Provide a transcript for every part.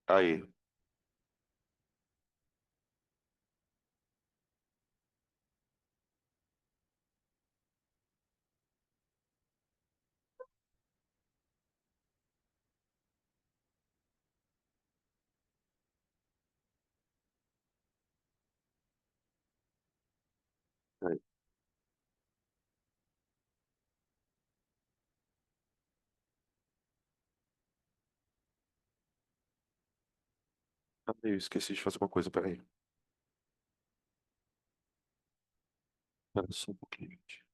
Aí, aí. Ah, eu esqueci de fazer uma coisa, peraí. Espera só um pouquinho, gente.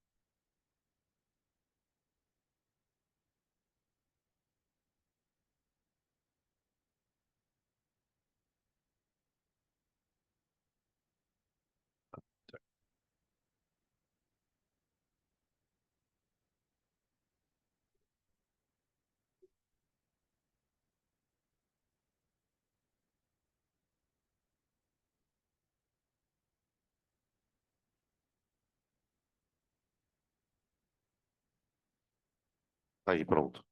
Aí, pronto.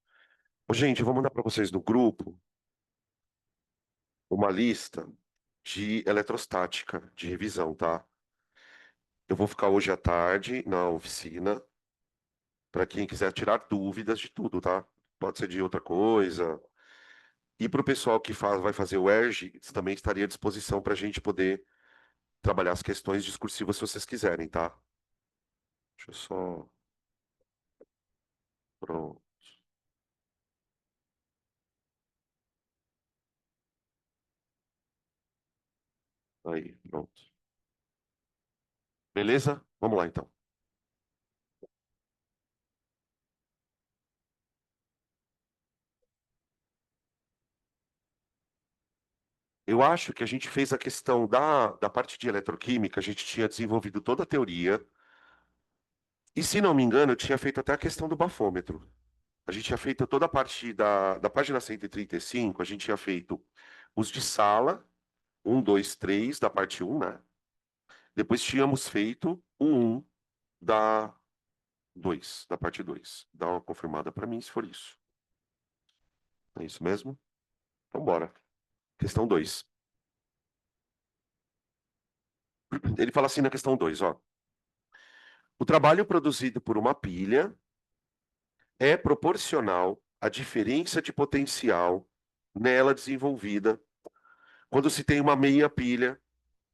Ô, gente, eu vou mandar para vocês no grupo uma lista de eletrostática, de revisão, tá? Eu vou ficar hoje à tarde na oficina, para quem quiser tirar dúvidas de tudo, tá? Pode ser de outra coisa. E para o pessoal que vai fazer o ERG, também estaria à disposição para a gente poder trabalhar as questões discursivas se vocês quiserem, tá? Deixa eu só. Pronto. Aí, pronto. Beleza? Vamos lá, então. Eu acho que a gente fez a questão da parte de eletroquímica, a gente tinha desenvolvido toda a teoria, e se não me engano, eu tinha feito até a questão do bafômetro. A gente tinha feito toda a parte da página 135, a gente tinha feito os de sala, um, 2, 3, da parte um, né? Depois tínhamos feito o 1 da 2, da parte 2. Dá uma confirmada para mim se for isso. É isso mesmo? Então, bora. Questão 2. Ele fala assim na questão 2, ó. O trabalho produzido por uma pilha é proporcional à diferença de potencial nela desenvolvida quando se tem uma meia pilha,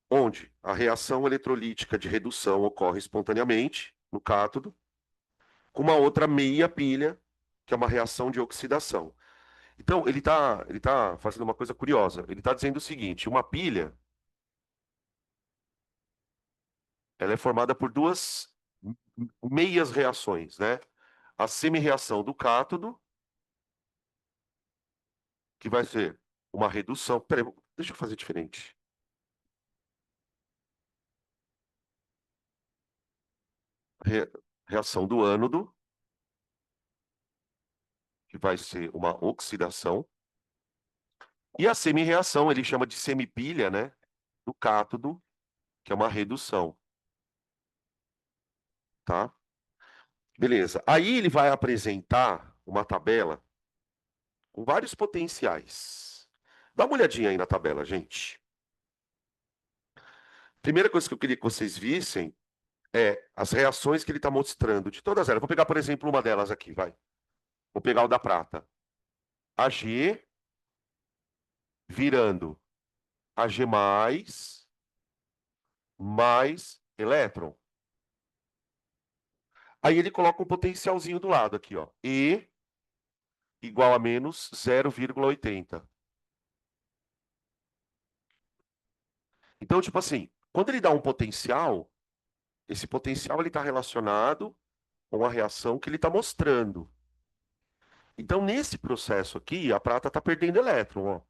onde a reação eletrolítica de redução ocorre espontaneamente no cátodo, com uma outra meia pilha, que é uma reação de oxidação. Então, ele tá fazendo uma coisa curiosa. Ele está dizendo o seguinte: uma pilha, ela é formada por duas meias reações, né? A semi-reação do cátodo, que vai ser uma redução. Peraí, deixa eu fazer diferente. Re- Reação do ânodo, que vai ser uma oxidação. E a semi-reação, ele chama de semipilha, né? Do cátodo, que é uma redução, tá? Beleza. Aí ele vai apresentar uma tabela com vários potenciais. Dá uma olhadinha aí na tabela, gente. Primeira coisa que eu queria que vocês vissem é as reações que ele está mostrando de todas elas. Vou pegar, por exemplo, uma delas aqui, vai. Vou pegar o da prata. Ag virando Ag mais elétron. Aí ele coloca um potencialzinho do lado aqui, ó. E igual a menos 0,80. Então, tipo assim, quando ele dá um potencial, esse potencial ele está relacionado com a reação que ele está mostrando. Então, nesse processo aqui, a prata está perdendo elétron, ó.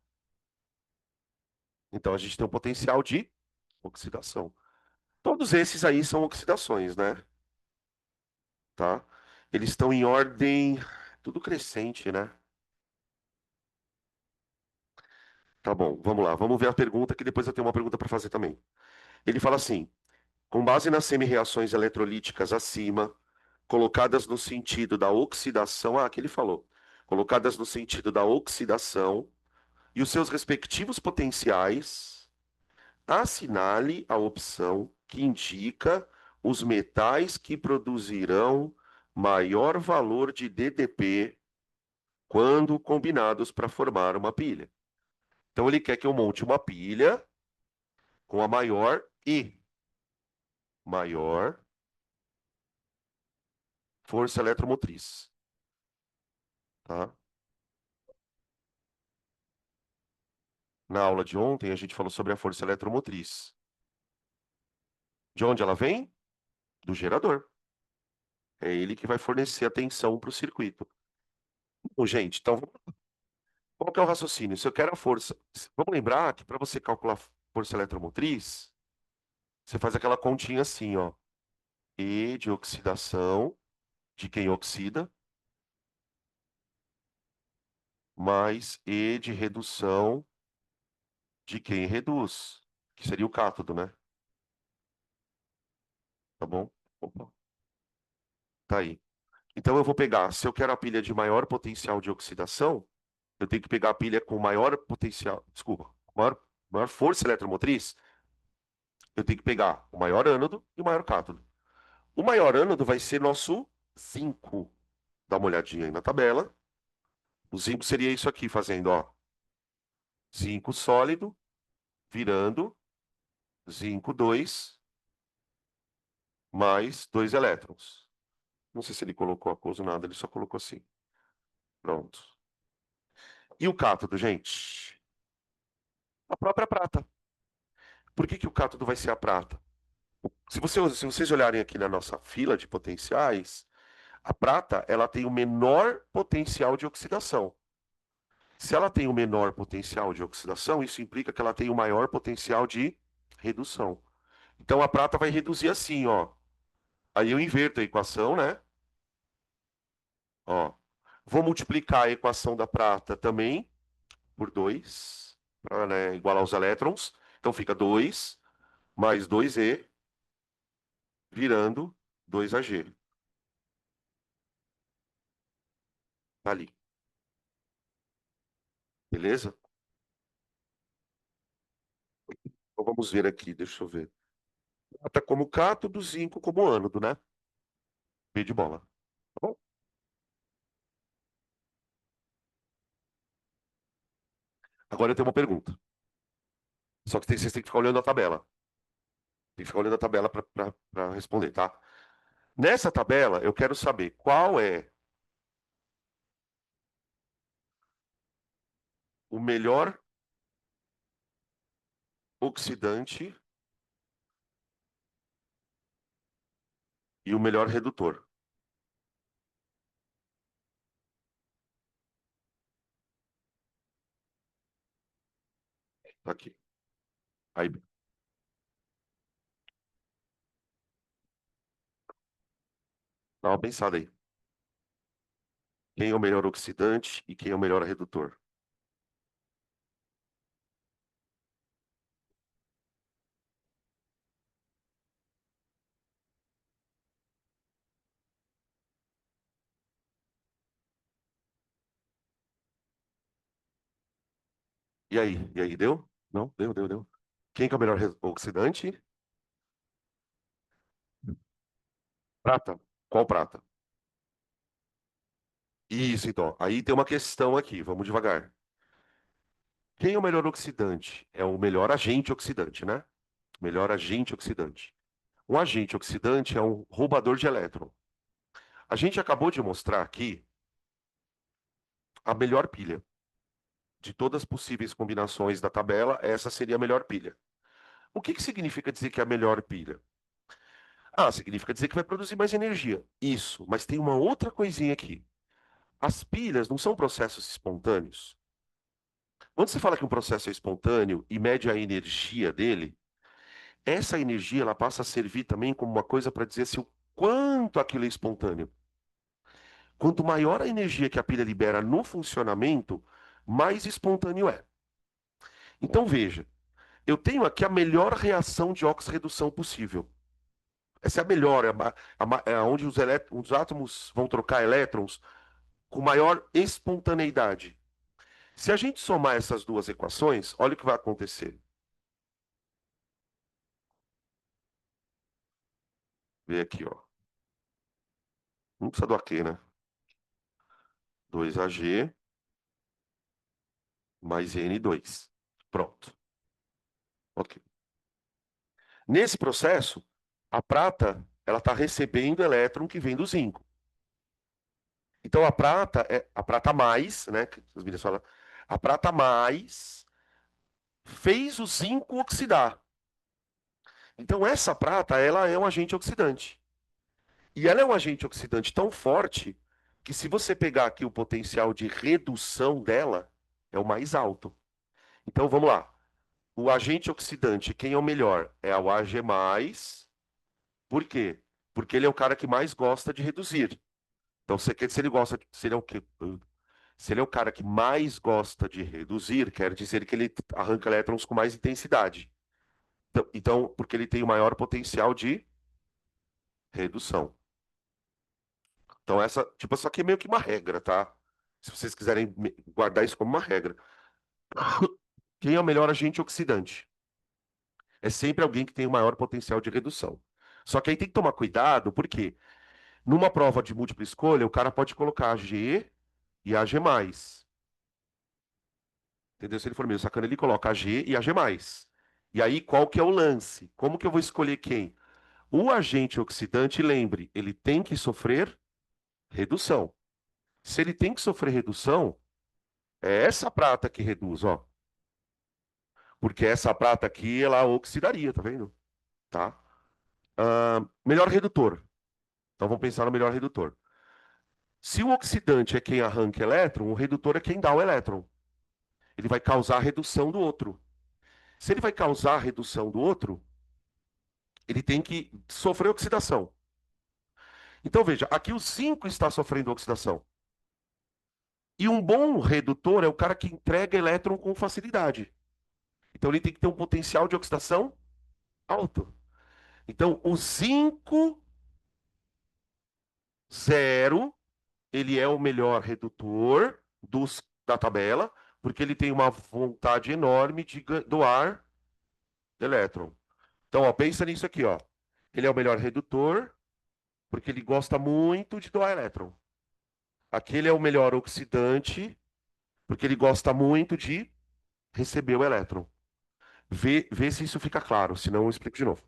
Então, a gente tem um potencial de oxidação. Todos esses aí são oxidações, né? Tá? Eles estão em ordem tudo crescente, né? Tá bom, vamos lá. Vamos ver a pergunta, que depois eu tenho uma pergunta para fazer também. Ele fala assim: com base nas semi-reações eletrolíticas acima, colocadas no sentido da oxidação, ah, que ele falou, colocadas no sentido da oxidação, e os seus respectivos potenciais, assinale a opção que indica os metais que produzirão maior valor de DDP quando combinados para formar uma pilha. Então ele quer que eu monte uma pilha com a maior força eletromotriz, tá? Na aula de ontem a gente falou sobre a força eletromotriz. De onde ela vem? Do gerador. É ele que vai fornecer a tensão para o circuito. Bom, gente, então qual que é o raciocínio? Se eu quero a força. Vamos lembrar que para você calcular força eletromotriz, você faz aquela continha assim, ó. E de oxidação, de quem oxida, mais E de redução de quem reduz, que seria o cátodo, né? Tá bom? Opa, tá aí. Então eu vou pegar, se eu quero a pilha de maior potencial de oxidação, eu tenho que pegar a pilha com maior potencial, desculpa, maior força eletromotriz, eu tenho que pegar o maior ânodo e o maior cátodo. O maior ânodo vai ser nosso zinco. Dá uma olhadinha aí na tabela. O zinco seria isso aqui, fazendo, ó, zinco sólido, virando zinco 2 mais 2 elétrons. Não sei se ele colocou aquoso nada, ele só colocou assim. Pronto. E o cátodo, gente? A própria prata. Por que que o cátodo vai ser a prata? Se vocês olharem aqui na nossa fila de potenciais, a prata ela tem o menor potencial de oxidação. Se ela tem o menor potencial de oxidação, isso implica que ela tem o maior potencial de redução. Então a prata vai reduzir assim, ó. Aí eu inverto a equação, né? Ó, vou multiplicar a equação da prata também por 2 para, né, igualar os elétrons. Então fica 2 mais 2E virando 2Ag. Tá ali. Beleza? Então vamos ver aqui, deixa eu ver. Prata como cátodo, zinco como ânodo, né? B de bola. Tá bom? Agora eu tenho uma pergunta. Só que vocês têm que ficar olhando a tabela. Tem que ficar olhando a tabela para responder, tá? Nessa tabela, eu quero saber qual é o melhor oxidante e o melhor redutor. Tá aqui. Aí, dá uma pensada aí. Quem é o melhor oxidante e quem é o melhor redutor? E aí? E aí, deu? Não? Deu. Quem que é o melhor oxidante? Prata. Qual prata? Isso, então. Aí tem uma questão aqui, vamos devagar. Quem é o melhor oxidante? É o melhor agente oxidante, né? Melhor agente oxidante. Um agente oxidante é um roubador de elétron. A gente acabou de mostrar aqui a melhor pilha. De todas as possíveis combinações da tabela, essa seria a melhor pilha. O que que significa dizer que é a melhor pilha? Ah, significa dizer que vai produzir mais energia. Isso, mas tem uma outra coisinha aqui. As pilhas não são processos espontâneos. Quando você fala que um processo é espontâneo e mede a energia dele, essa energia ela passa a servir também como uma coisa para dizer se o quanto aquilo é espontâneo. Quanto maior a energia que a pilha libera no funcionamento, mais espontâneo é. Então veja, eu tenho aqui a melhor reação de oxirredução possível. Essa é a melhor, é onde os átomos vão trocar elétrons com maior espontaneidade. Se a gente somar essas duas equações, olha o que vai acontecer. Vê aqui, ó. Não precisa do aqui, né? 2AG mais N2. Pronto. Ok. Nesse processo, a prata, ela está recebendo elétron que vem do zinco. Então a prata é a prata mais, né? Que os meninos falam, a prata mais fez o zinco oxidar. Então essa prata, ela é um agente oxidante. E ela é um agente oxidante tão forte que se você pegar aqui o potencial de redução dela, é o mais alto. Então vamos lá. O agente oxidante, quem é o melhor? É o Ag+. Por quê? Porque ele é o cara que mais gosta de reduzir. Então, se ele gosta, se ele é o quê? Se ele é o cara que mais gosta de reduzir, quer dizer que ele arranca elétrons com mais intensidade. Então, porque ele tem o maior potencial de redução. Então, essa, tipo, isso aqui é meio que uma regra, tá? Se vocês quiserem guardar isso como uma regra. Quem é o melhor agente oxidante? É sempre alguém que tem o maior potencial de redução. Só que aí tem que tomar cuidado, porque numa prova de múltipla escolha, o cara pode colocar G e AG+. Entendeu? Se ele for meio sacana, ele coloca AG e AG+. E aí, qual que é o lance? Como que eu vou escolher quem? O agente oxidante, lembre, ele tem que sofrer redução. Se ele tem que sofrer redução, é essa prata que reduz, ó. Porque essa prata aqui, ela oxidaria, tá vendo? Tá? Melhor redutor. Então vamos pensar no melhor redutor. Se o oxidante é quem arranca elétron, o redutor é quem dá o elétron. Ele vai causar a redução do outro. Se ele vai causar a redução do outro, ele tem que sofrer oxidação. Então veja, aqui o 5 está sofrendo oxidação. E um bom redutor é o cara que entrega elétron com facilidade. Então ele tem que ter um potencial de oxidação alto. Então o 5 zero, ele é o melhor redutor da tabela, porque ele tem uma vontade enorme de doar elétron. Então, ó, pensa nisso aqui, ó. Ele é o melhor redutor, porque ele gosta muito de doar elétron. Aqui ele é o melhor oxidante, porque ele gosta muito de receber o elétron. Vê se isso fica claro, senão eu explico de novo.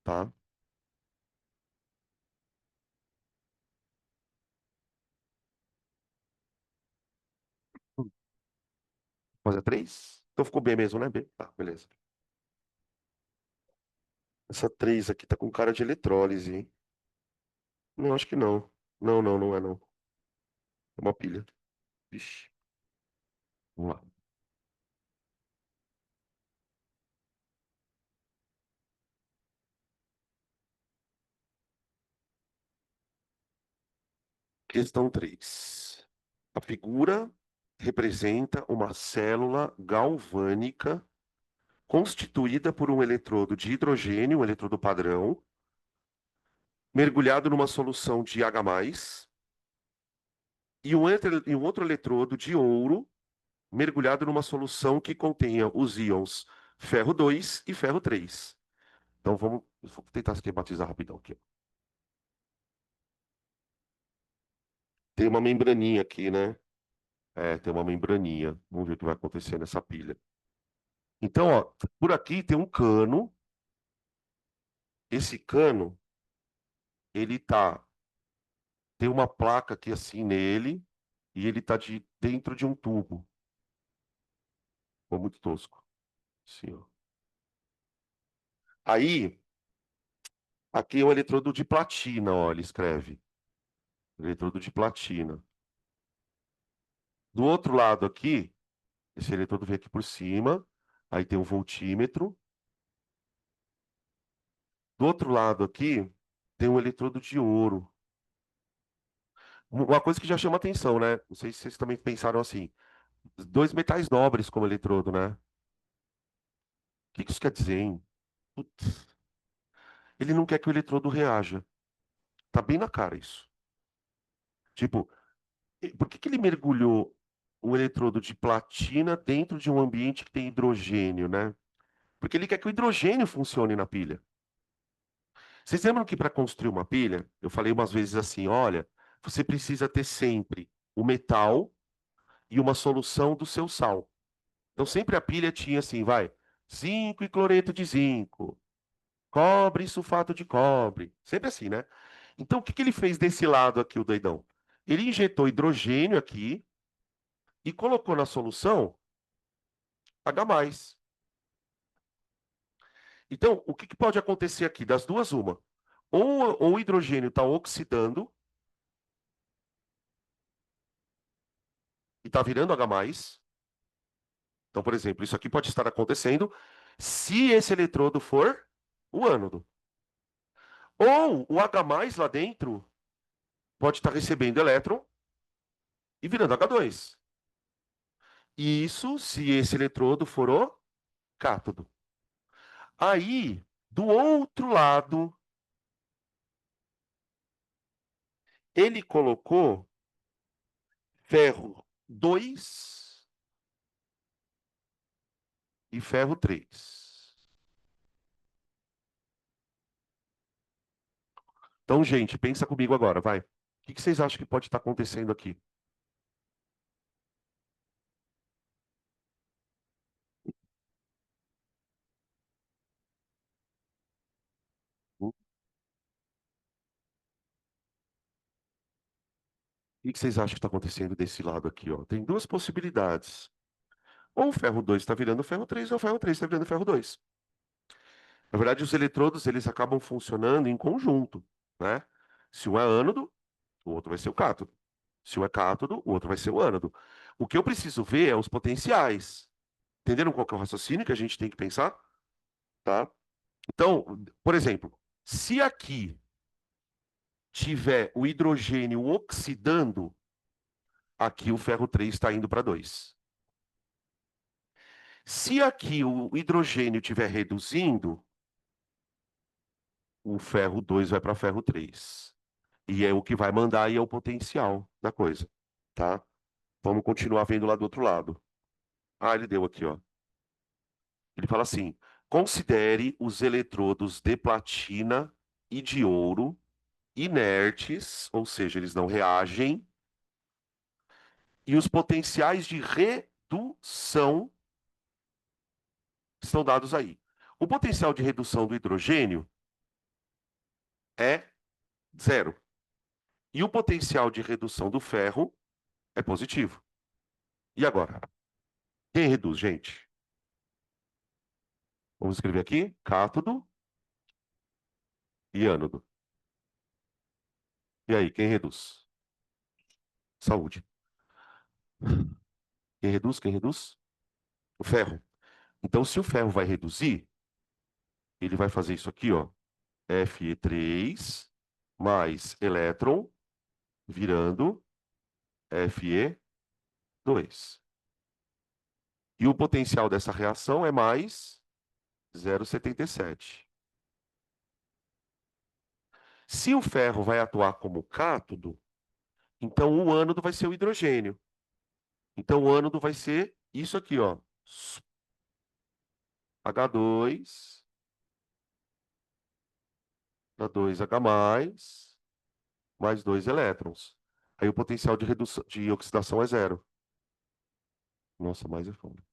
Tá? Fazer três? Então ficou B mesmo, né? B. Tá, beleza. Essa três aqui tá com cara de eletrólise, hein? Não, acho que não. Não, não, não é não. É uma pilha. Vixe. Vamos lá. Questão 3. A figura representa uma célula galvânica constituída por um eletrodo de hidrogênio, um eletrodo padrão, mergulhado numa solução de H+, e um outro eletrodo de ouro mergulhado numa solução que contenha os íons ferro 2 e ferro 3. Então vou tentar esquematizar rapidão aqui. Tem uma membraninha aqui, né? É, tem uma membraninha. Vamos ver o que vai acontecer nessa pilha. Então, ó, por aqui tem um cano. Esse cano, ele tem uma placa aqui assim nele, e ele tá dentro de um tubo. Ficou muito tosco. Assim, ó. Aí, aqui é um eletrodo de platina, ó, ele escreve. Eletrodo de platina. Do outro lado aqui, esse eletrodo vem aqui por cima, aí tem um voltímetro. Do outro lado aqui, tem um eletrodo de ouro. Uma coisa que já chama atenção, né? Não sei se vocês também pensaram assim. Dois metais nobres como eletrodo, né? O que que isso quer dizer, hein? Putz, ele não quer que o eletrodo reaja. Tá bem na cara isso. Tipo, por que que ele mergulhou um eletrodo de platina dentro de um ambiente que tem hidrogênio, né? Porque ele quer que o hidrogênio funcione na pilha. Vocês lembram que para construir uma pilha, eu falei umas vezes assim: olha, você precisa ter sempre o metal e uma solução do seu sal. Então sempre a pilha tinha assim, vai, zinco e cloreto de zinco, cobre e sulfato de cobre. Sempre assim, né? Então o que que ele fez desse lado aqui, o doidão? Ele injetou hidrogênio aqui e colocou na solução H+. Então, o que que pode acontecer aqui? Das duas, uma. Ou o hidrogênio está oxidando e está virando H+. Então, por exemplo, isso aqui pode estar acontecendo se esse eletrodo for o ânodo. Ou o H+ lá dentro pode estar recebendo elétron e virando H2. Isso se esse eletrodo for o cátodo. Aí, do outro lado, ele colocou ferro 2 e ferro 3. Então, gente, pensa comigo agora, vai. O que que vocês acham que pode estar acontecendo aqui? O que que vocês acham que está acontecendo desse lado aqui, ó? Tem duas possibilidades. Ou o ferro 2 está virando ferro 3, ou o ferro 3 está virando ferro 2. Na verdade, os eletrodos, eles acabam funcionando em conjunto, né? Se um é ânodo, o outro vai ser o cátodo. Se um é cátodo, o outro vai ser o ânodo. O que eu preciso ver é os potenciais. Entenderam qual que é o raciocínio que a gente tem que pensar? Tá? Então, por exemplo, se aqui tiver o hidrogênio oxidando, aqui o ferro 3 está indo para 2. Se aqui o hidrogênio estiver reduzindo, o ferro 2 vai para ferro 3. E é o que vai mandar aí é o potencial da coisa, tá? Vamos continuar vendo lá do outro lado. Ah, ele deu aqui, ó. Ele fala assim: considere os eletrodos de platina e de ouro inertes, ou seja, eles não reagem, e os potenciais de redução estão dados aí. O potencial de redução do hidrogênio é zero. E o potencial de redução do ferro é positivo. E agora? Quem reduz, gente? Vamos escrever aqui: cátodo e ânodo. E aí, quem reduz? Saúde. Quem reduz? Quem reduz? O ferro. Então, se o ferro vai reduzir, ele vai fazer isso aqui, ó. Fe3 mais elétron virando Fe2. E o potencial dessa reação é mais 0,77. Se o ferro vai atuar como cátodo, então o ânodo vai ser o hidrogênio. Então o ânodo vai ser isso aqui, ó. H2, H2H+, mais 2 elétrons. Aí o potencial de redução, de oxidação é zero. Nossa, mais é foda.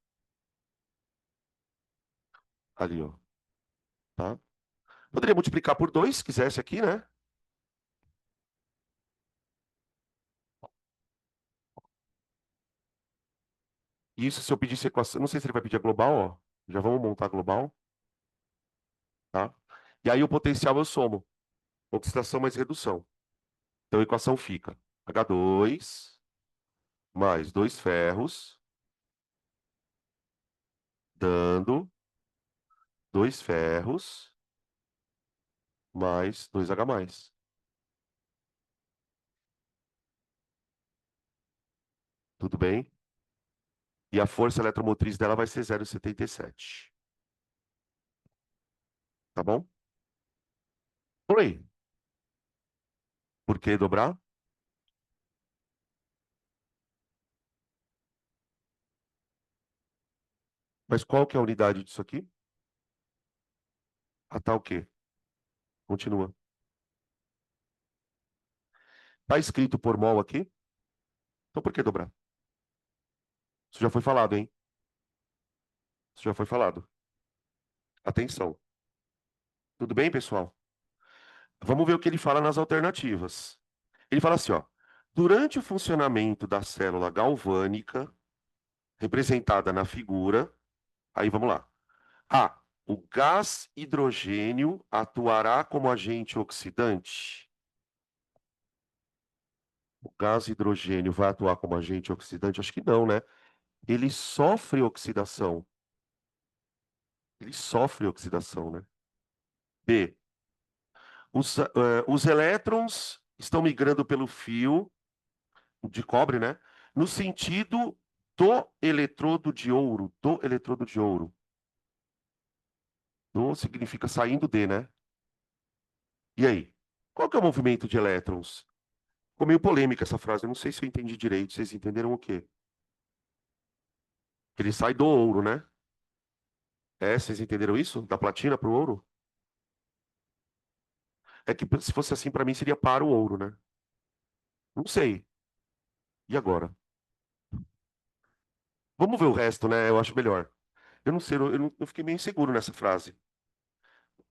Ali, ó. Tá? Poderia multiplicar por 2, se quisesse aqui, né? Isso se eu pedisse equação. Não sei se ele vai pedir a global, ó. Já vamos montar a global, tá? E aí o potencial eu somo. Oxidação mais redução. Então a equação fica H2 mais 2 ferros, dando 2 ferros mais 2H+. Tudo bem? E a força eletromotriz dela vai ser 0,77. Tá bom? Oi. Por que dobrar? Mas qual que é a unidade disso aqui? Ah, tá o quê? Continua. Tá escrito por mol aqui? Então por que dobrar? Isso já foi falado, hein? Isso já foi falado. Atenção. Tudo bem, pessoal? Vamos ver o que ele fala nas alternativas. Ele fala assim, ó. Durante o funcionamento da célula galvânica, representada na figura, aí vamos lá. A. O gás hidrogênio atuará como agente oxidante. O gás hidrogênio vai atuar como agente oxidante? Acho que não, né? Ele sofre oxidação. Ele sofre oxidação, né? B. Os elétrons estão migrando pelo fio de cobre, né? No sentido do eletrodo de ouro. Do eletrodo de ouro. Do significa saindo de, né? E aí? Qual que é o movimento de elétrons? Ficou meio polêmica essa frase. Eu não sei se eu entendi direito. Vocês entenderam o quê? Que ele sai do ouro, né? É, vocês entenderam isso? Da platina para o ouro? É que se fosse assim, para mim seria para o ouro, né? Não sei. E agora? Vamos ver o resto, né? Eu acho melhor. Eu não sei, eu fiquei meio inseguro nessa frase.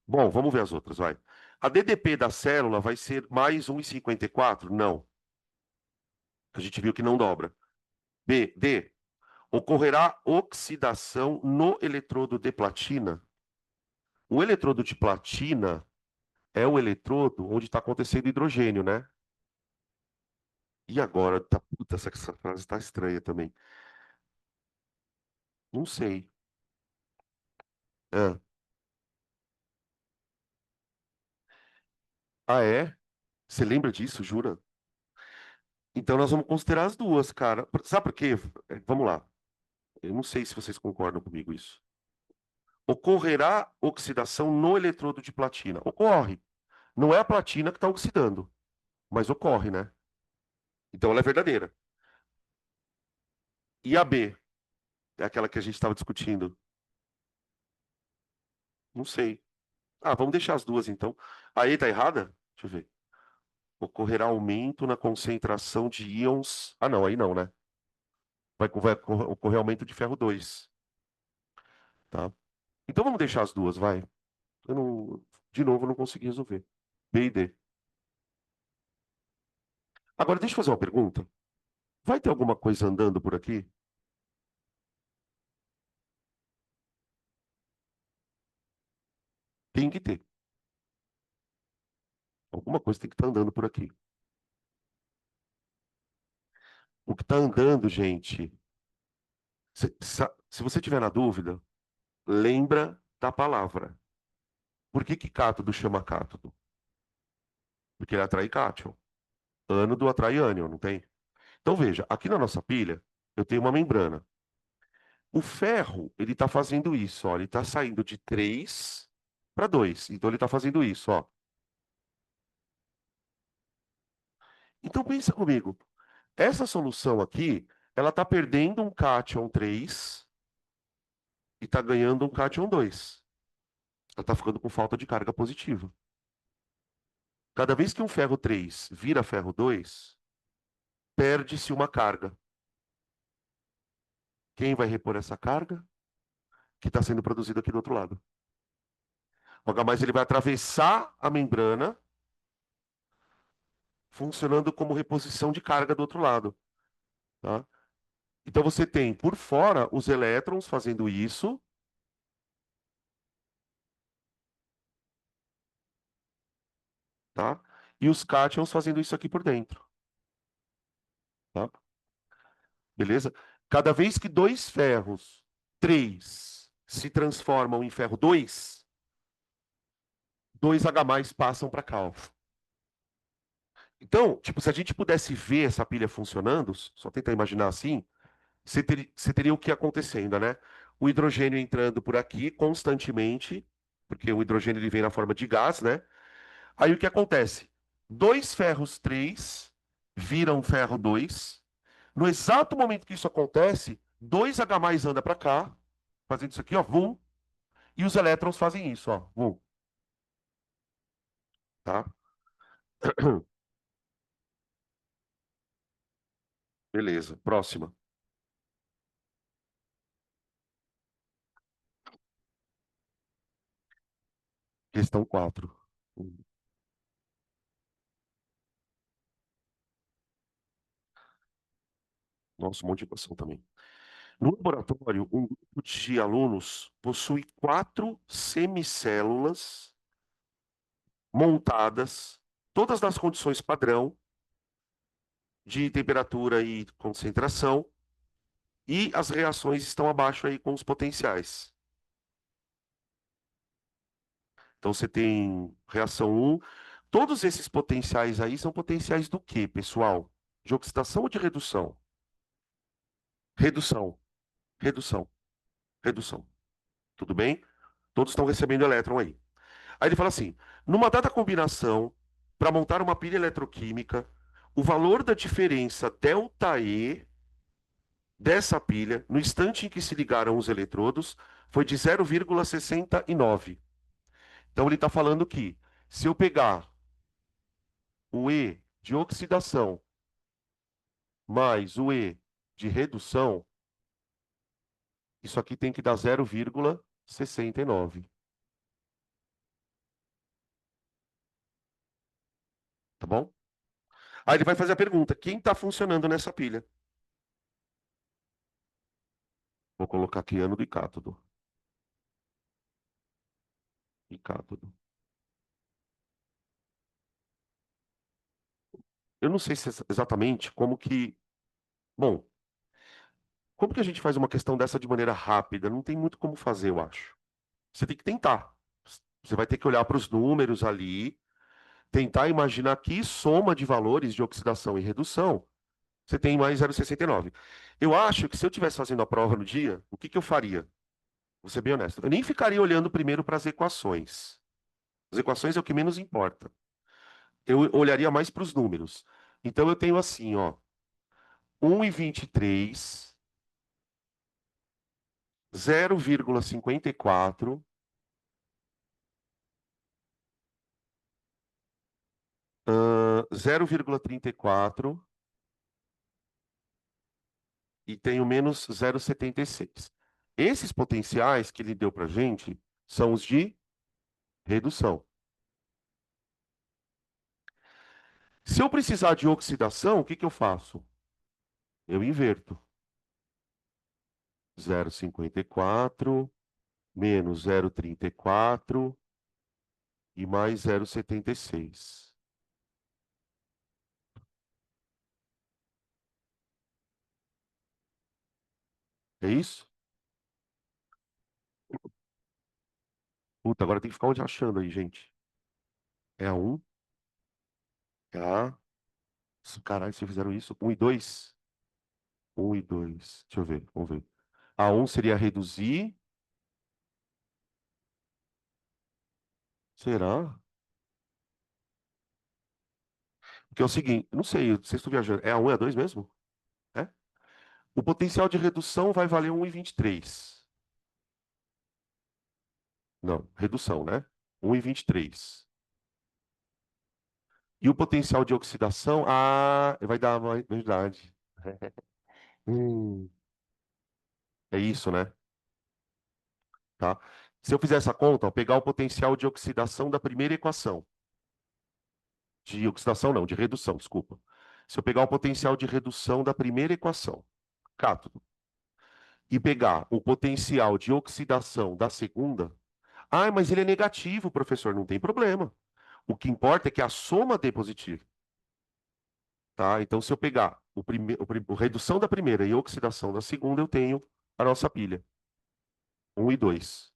Bom, vamos ver as outras, vai. A DDP da célula vai ser mais 1,54? Não. A gente viu que não dobra. D. Ocorrerá oxidação no eletrodo de platina? O eletrodo de platina é o eletrodo onde está acontecendo hidrogênio, né? E agora? Tá, puta, essa frase está estranha também. Não sei. Ah, ah, é? Você lembra disso, jura? Então nós vamos considerar as duas, cara. Sabe por quê? Vamos lá. Eu não sei se vocês concordam comigo isso. Ocorrerá oxidação no eletrodo de platina. Ocorre. Não é a platina que está oxidando, mas ocorre, né? Então ela é verdadeira. E a B? É aquela que a gente estava discutindo. Não sei. Ah, vamos deixar as duas então. A E tá errada? Deixa eu ver. Ocorrerá aumento na concentração de íons. Ah, não, aí não, né? Vai ocorrer aumento de ferro 2, tá? Então vamos deixar as duas, vai. Eu não, de novo, eu não consegui resolver. B e D. Agora, deixa eu fazer uma pergunta. Vai ter alguma coisa andando por aqui? Tem que ter. Alguma coisa tem que estar andando por aqui. O que está andando, gente, se você tiver na dúvida, lembra da palavra. Por que que cátodo chama cátodo? Porque ele atrai cátion. Ânodo atrai ânion, não tem? Então veja, aqui na nossa pilha, eu tenho uma membrana. O ferro, ele está fazendo isso, ó. Ele está saindo de 3 para 2. Então ele está fazendo isso, ó. Então pensa comigo. Essa solução aqui, ela está perdendo um cátion 3 e está ganhando um cátion 2. Ela está ficando com falta de carga positiva. Cada vez que um ferro 3 vira ferro 2, perde-se uma carga. Quem vai repor essa carga? Que está sendo produzida aqui do outro lado. O H+, ele vai atravessar a membrana, funcionando como reposição de carga do outro lado, tá? Então você tem por fora os elétrons fazendo isso, tá? E os cátions fazendo isso aqui por dentro, tá? Beleza? Cada vez que dois ferros 3 se transformam em ferro 2, dois H+ passam para cá, ó. Então, tipo, se a gente pudesse ver essa pilha funcionando, só tentar imaginar assim, você teria o que acontecendo, né? O hidrogênio entrando por aqui constantemente, porque o hidrogênio ele vem na forma de gás, né? Aí o que acontece? Dois ferros 3 viram ferro 2. No exato momento que isso acontece, dois H+ anda para cá fazendo isso aqui, ó, vum, e os elétrons fazem isso, ó, vum, tá? Beleza, próxima. Questão 4. Nossa, um monte de equação também. No laboratório, um grupo de alunos possui quatro semicélulas montadas, todas nas condições padrão de temperatura e concentração, e as reações estão abaixo aí com os potenciais. Então você tem reação um. Todos esses potenciais aí são potenciais do quê, pessoal? De oxidação ou de redução? Redução, redução, redução. Tudo bem? Todos estão recebendo elétron aí. Aí ele fala assim: numa dada combinação, para montar uma pilha eletroquímica, o valor da diferença ΔE dessa pilha, no instante em que se ligaram os eletrodos, foi de 0,69. Então ele está falando que se eu pegar o E de oxidação mais o E de redução, isso aqui tem que dar 0,69, tá bom? Aí ele vai fazer a pergunta: quem está funcionando nessa pilha? Vou colocar aqui ano de cátodo. De cátodo. Eu não sei se exatamente como que. Bom, como que a gente faz uma questão dessa de maneira rápida? Não tem muito como fazer, eu acho. Você tem que tentar. Você vai ter que olhar para os números ali, tentar imaginar que soma de valores de oxidação e redução você tem mais 0,69. Eu acho que se eu estivesse fazendo a prova no dia, o que que eu faria? Vou ser bem honesto. Eu nem ficaria olhando primeiro para as equações. As equações é o que menos importa. Eu olharia mais para os números. Então eu tenho assim, ó, 1,23, 0,54, 0,34 e tenho menos 0,76. Esses potenciais que ele deu para gente são os de redução. Se eu precisar de oxidação, o que que eu faço? Eu inverto. 0,54 menos 0,34 e mais 0,76. É isso? Puta, agora tem que ficar onde achando aí, gente. É a 1, é a... Caralho, vocês fizeram isso? 1 e 2? 1 e 2. Deixa eu ver, vamos ver. A 1 seria reduzir. Será? Porque é o seguinte, não sei, vocês estão viajando. É a 1 e a 2 mesmo? É? O potencial de redução vai valer 1,23. Não, redução, né? 1,23. E o potencial de oxidação, vai dar uma verdade. Hum, é isso, né? Tá? Se eu fizer essa conta, ó, pegar o potencial de oxidação da primeira equação, de oxidação não, de redução, desculpa. Se eu pegar o potencial de redução da primeira equação, cátodo, e pegar o potencial de oxidação da segunda, mas ele é negativo, professor, não tem problema. O que importa é que a soma dê positivo, tá? Então, se eu pegar a redução da primeira e a oxidação da segunda, eu tenho a nossa pilha. 1 e 2.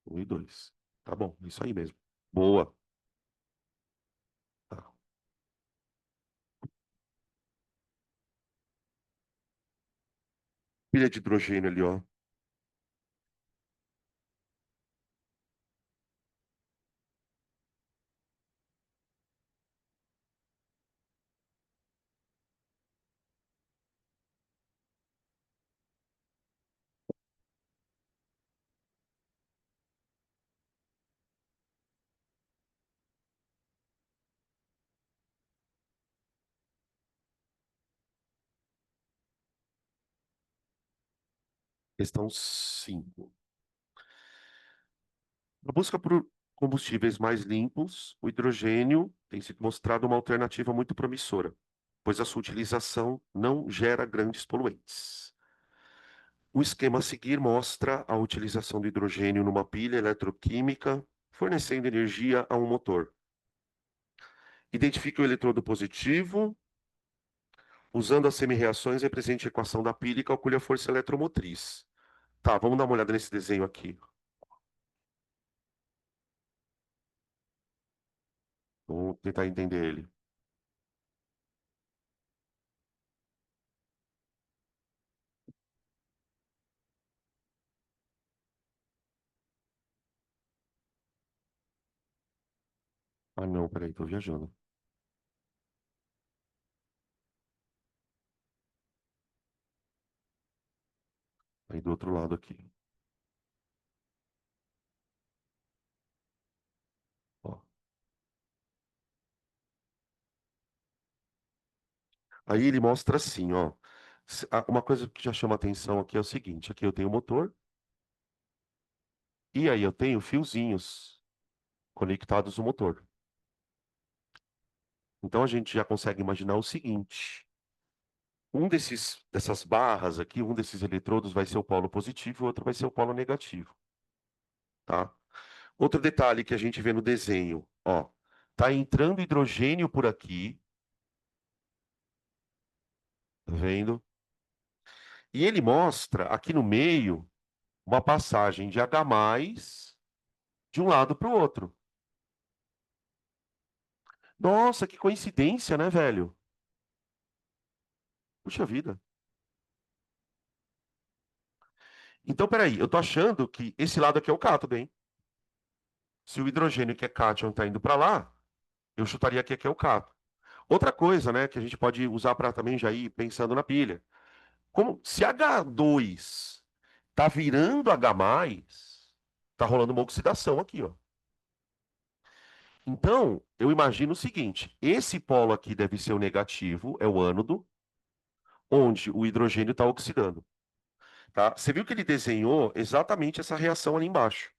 1 e 2. Tá bom, é isso aí mesmo. Boa. Tá. Pilha de hidrogênio ali, ó. Questão 5. Na busca por combustíveis mais limpos, o hidrogênio tem sido mostrado uma alternativa muito promissora, pois a sua utilização não gera grandes poluentes. O esquema a seguir mostra a utilização do hidrogênio numa pilha eletroquímica, fornecendo energia a um motor. Identifique o eletrodo positivo. Usando as semi-reações, represente a equação da pilha e calcule a força eletromotriz. Tá, vamos dar uma olhada nesse desenho aqui. Vamos tentar entender ele. Ah, não, peraí, tô viajando. Aí do outro lado aqui. Ó. Aí ele mostra assim, ó. Uma coisa que já chama atenção aqui é o seguinte: aqui eu tenho o motor, e aí eu tenho fiozinhos conectados no motor. Então a gente já consegue imaginar o seguinte: dessas barras aqui, um desses eletrodos vai ser o polo positivo e o outro vai ser o polo negativo, tá? Outro detalhe que a gente vê no desenho, ó, tá entrando hidrogênio por aqui, tá vendo? E ele mostra aqui no meio uma passagem de H+ de um lado para o outro. Nossa, que coincidência, né, velho? Puxa vida. Então, peraí, eu tô achando que esse lado aqui é o cátodo, hein? Se o hidrogênio que é cátion tá indo para lá, eu chutaria que aqui é o cátodo. Outra coisa, né, que a gente pode usar para também já ir pensando na pilha. Como se H2 tá virando H+, tá rolando uma oxidação aqui, ó. Então, eu imagino o seguinte: esse polo aqui deve ser o negativo, é o ânodo, onde o hidrogênio está oxidando, tá? Você viu que ele desenhou exatamente essa reação ali embaixo,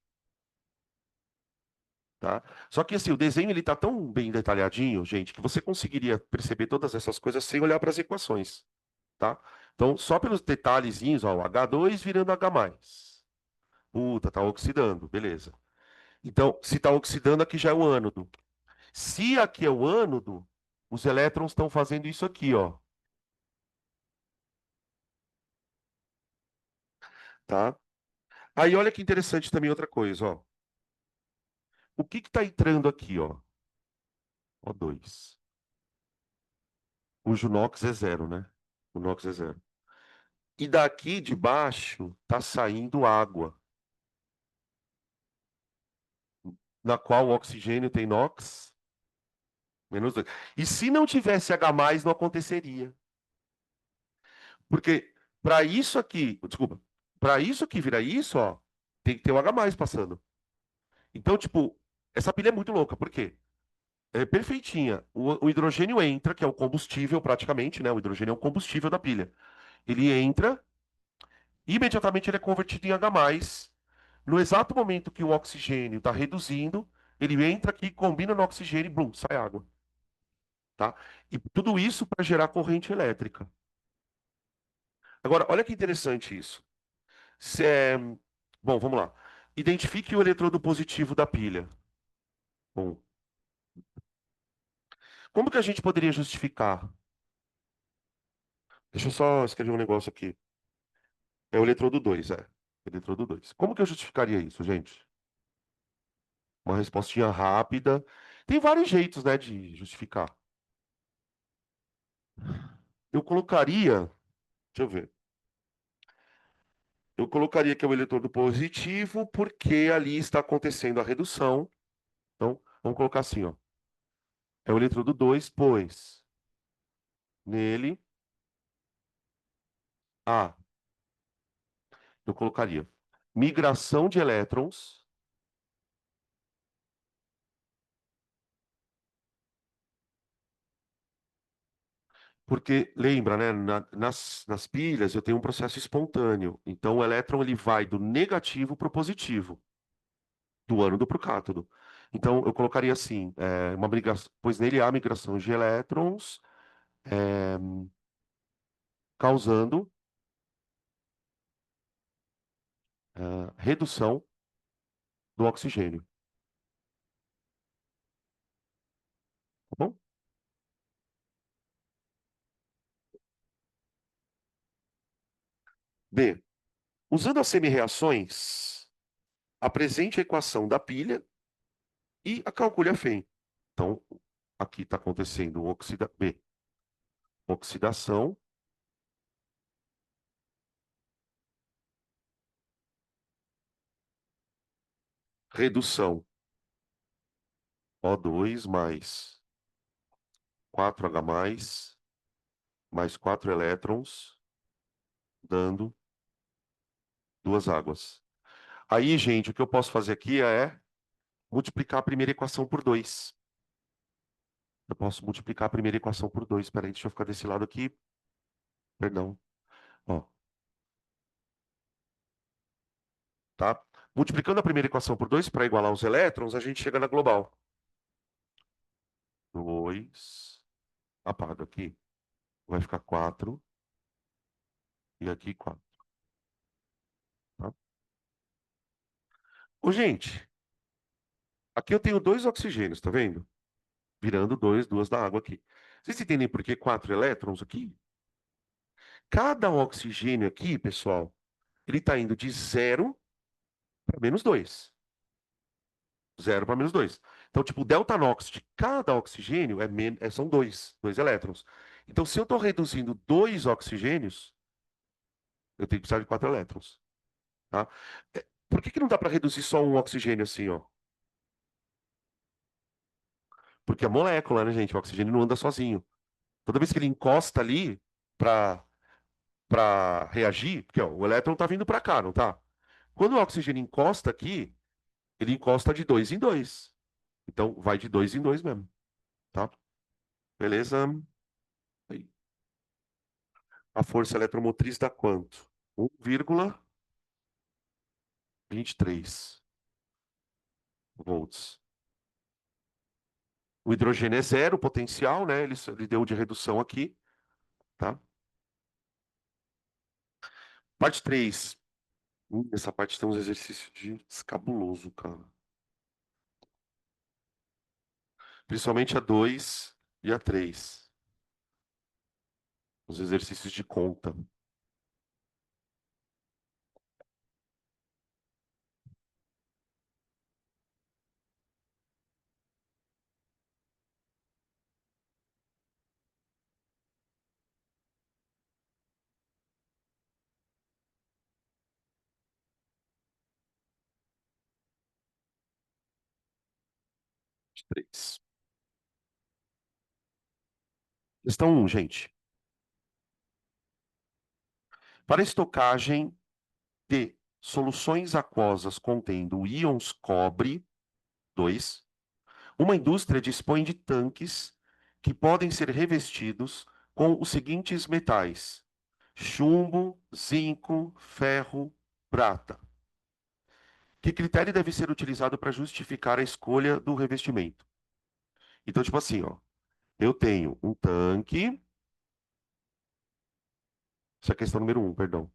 tá? Só que assim, o desenho ele tá tão bem detalhadinho, gente, que você conseguiria perceber todas essas coisas sem olhar para as equações, tá? Então, só pelos detalhezinhos, ó, o H2 virando H+. Puta, tá oxidando, beleza. Então, se está oxidando, aqui já é o ânodo. Se aqui é o ânodo, os elétrons estão fazendo isso aqui, ó, tá? Aí olha que interessante também outra coisa, ó. O que que tá entrando aqui, ó? O2. Cujo NOx é zero, né? O NOx é zero. E daqui de baixo tá saindo água, na qual o oxigênio tem NOx -2. E se não tivesse H+, não aconteceria. Porque para isso aqui, desculpa, para isso aqui virar isso, ó, tem que ter o H+ passando. Então, tipo, essa pilha é muito louca. Por quê? É perfeitinha. O hidrogênio entra, que é o combustível praticamente, né? O hidrogênio é o combustível da pilha. Ele entra, imediatamente ele é convertido em H+. No exato momento que o oxigênio está reduzindo, ele entra aqui, combina no oxigênio e blum, sai água, tá? E tudo isso para gerar corrente elétrica. Agora, olha que interessante isso. Se é... Bom, vamos lá. Identifique o eletrodo positivo da pilha. Bom, como que a gente poderia justificar? Deixa eu só escrever um negócio aqui. É o eletrodo 2, é. Eletrodo 2. Como que eu justificaria isso, gente? Uma respostinha rápida. Tem vários jeitos, né, de justificar. Eu colocaria, deixa eu ver. Eu colocaria que é o eletrodo positivo porque ali está acontecendo a redução. Então, vamos colocar assim, ó. É o eletrodo 2, pois nele, eu colocaria migração de elétrons Porque lembra, né? Nas pilhas eu tenho um processo espontâneo. Então o elétron ele vai do negativo para o positivo, do ânodo para o cátodo. Então eu colocaria assim, pois nele há migração de elétrons, é, causando redução do oxigênio. Tá bom? B. Usando as semi-reações, apresente a equação da pilha e a calcule a FEM. Então, aqui está acontecendo B, oxidação, redução, O2 mais 4H+, mais 4 elétrons, dando duas águas. Aí, gente, o que eu posso fazer aqui é multiplicar a primeira equação por 2. Eu posso multiplicar a primeira equação por 2. Espera aí, deixa eu ficar desse lado aqui. Perdão. Ó, tá? Multiplicando a primeira equação por 2 para igualar os elétrons, a gente chega na global. 2. Apaga aqui. Vai ficar 4. E aqui 4. Tá? Ô, gente, aqui eu tenho dois oxigênios, tá vendo? Virando duas da água aqui. Vocês entendem por que 4 elétrons aqui? Cada oxigênio aqui, pessoal, ele está indo de 0 para -2. 0 para -2. Então, tipo, o delta NOx de cada oxigênio são dois elétrons. Então, se eu estou reduzindo dois oxigênios, eu tenho que precisar de 4 elétrons. Tá? Por que não dá para reduzir só um oxigênio assim, ó? Porque a molécula, né, gente? O oxigênio não anda sozinho. Toda vez que ele encosta ali para reagir, porque ó, o elétron está vindo para cá, não tá? Quando o oxigênio encosta aqui, ele encosta de dois em dois. Então, vai de dois em dois mesmo, tá? Beleza? Aí. A força eletromotriz dá quanto? 1,23 volts. O hidrogênio é zero, o potencial, né? Ele deu de redução aqui, tá? Parte 3. Essa parte tem uns exercícios de escabuloso, cara. Principalmente a 2 e a 3. Os exercícios de conta. 3. Questão 1, gente. Para estocagem de soluções aquosas contendo íons cobre, 2, uma indústria dispõe de tanques que podem ser revestidos com os seguintes metais: chumbo, zinco, ferro, prata. Que critério deve ser utilizado para justificar a escolha do revestimento? Então, tipo assim, ó, eu tenho um tanque. Essa é a questão número 1, perdão.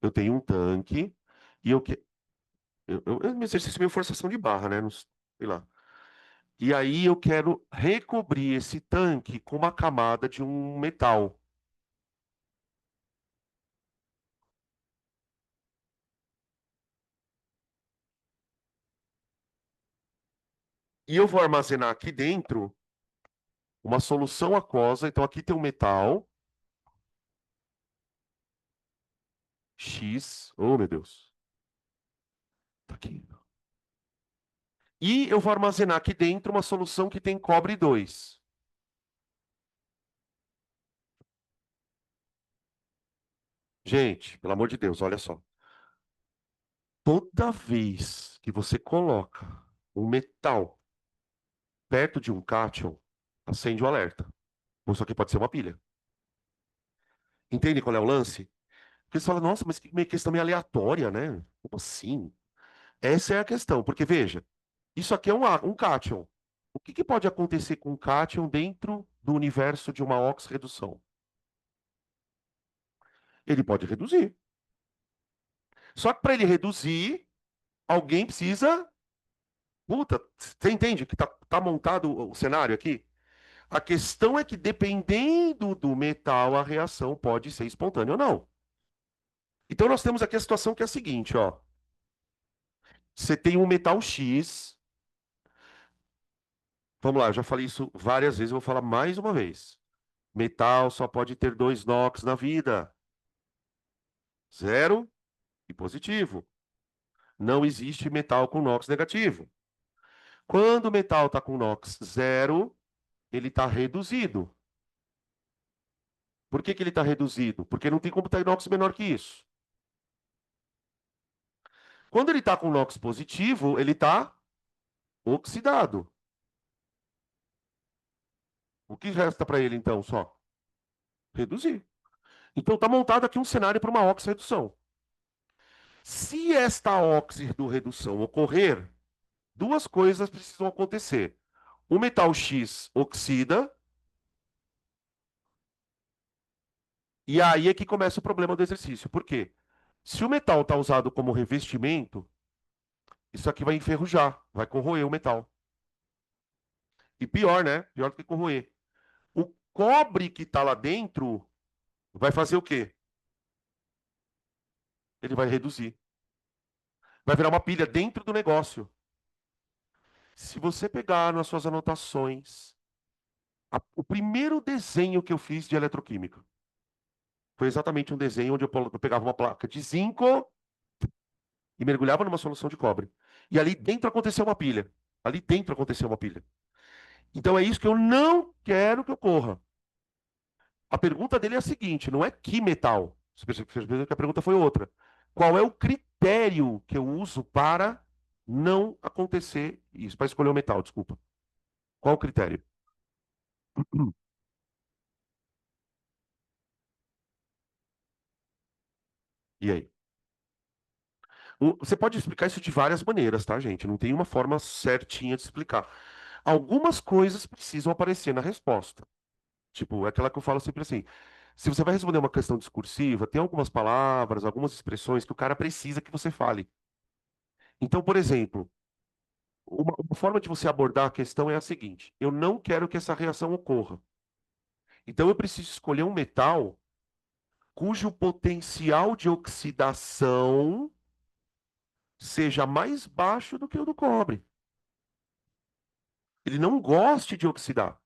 Eu tenho um tanque e é um exercício meio forçação de barra, né? Não sei lá. E aí eu quero recobrir esse tanque com uma camada de um metal. E eu vou armazenar aqui dentro uma solução aquosa. Então aqui tem um metal X. Oh, meu Deus. Tá aqui. E eu vou armazenar aqui dentro uma solução que tem cobre 2. Gente, pelo amor de Deus, olha só. Toda vez que você coloca um metal perto de um cátion, acende o alerta. Isso aqui pode ser uma pilha. Entende qual é o lance? Porque você fala, nossa, mas que questão meio aleatória, né? Como assim? Essa é a questão, porque veja, isso aqui é um cátion. O que que pode acontecer com um cátion dentro do universo de uma oxirredução? Ele pode reduzir. Só que para ele reduzir, alguém precisa. Puta, você entende que tá montado o cenário aqui? A questão é que, dependendo do metal, a reação pode ser espontânea ou não. Então, nós temos aqui a situação que é a seguinte, ó. Você tem um metal X. Vamos lá, eu já falei isso várias vezes, eu vou falar mais uma vez. Metal só pode ter dois NOx na vida: zero e positivo. Não existe metal com NOx negativo. Quando o metal está com NOx zero, ele está reduzido. Por que que ele está reduzido? Porque não tem como ter NOx menor que isso. Quando ele está com NOx positivo, ele está oxidado. O que resta para ele, então, só? Reduzir. Então, está montado aqui um cenário para uma oxirredução. Se esta oxirredução ocorrer, duas coisas precisam acontecer. O metal X oxida, e aí é que começa o problema do exercício. Por quê? Se o metal está usado como revestimento, isso aqui vai enferrujar, vai corroer o metal. E pior, né? Pior do que corroer. O cobre que está lá dentro vai fazer o quê? Ele vai reduzir. Vai virar uma pilha dentro do negócio. Se você pegar nas suas anotações, o primeiro desenho que eu fiz de eletroquímica foi exatamente um desenho onde eu pegava uma placa de zinco e mergulhava numa solução de cobre. E ali dentro aconteceu uma pilha. Ali dentro aconteceu uma pilha. Então é isso que eu não quero que ocorra. A pergunta dele é a seguinte: não é que metal. Você percebeu que a pergunta foi outra. Qual é o critério que eu uso para não acontecer isso? Para escolher o metal, desculpa. Qual o critério? E aí? Você pode explicar isso de várias maneiras, tá, gente? Não tem uma forma certinha de explicar. Algumas coisas precisam aparecer na resposta. Tipo, é aquela que eu falo sempre assim. Se você vai responder uma questão discursiva, tem algumas palavras, algumas expressões que o cara precisa que você fale. Então, por exemplo, uma forma de você abordar a questão é a seguinte: eu não quero que essa reação ocorra. Então, eu preciso escolher um metal cujo potencial de oxidação seja mais baixo do que o do cobre. Ele não goste de oxidar.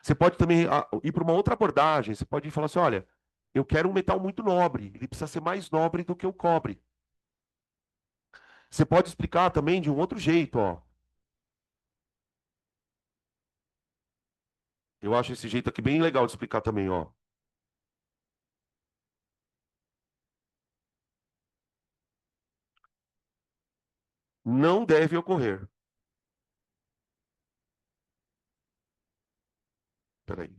Você pode também ir para uma outra abordagem. Você pode falar assim: olha, eu quero um metal muito nobre. Ele precisa ser mais nobre do que o cobre. Você pode explicar também de um outro jeito, ó. Eu acho esse jeito aqui bem legal de explicar também, ó. Não deve ocorrer. Peraí.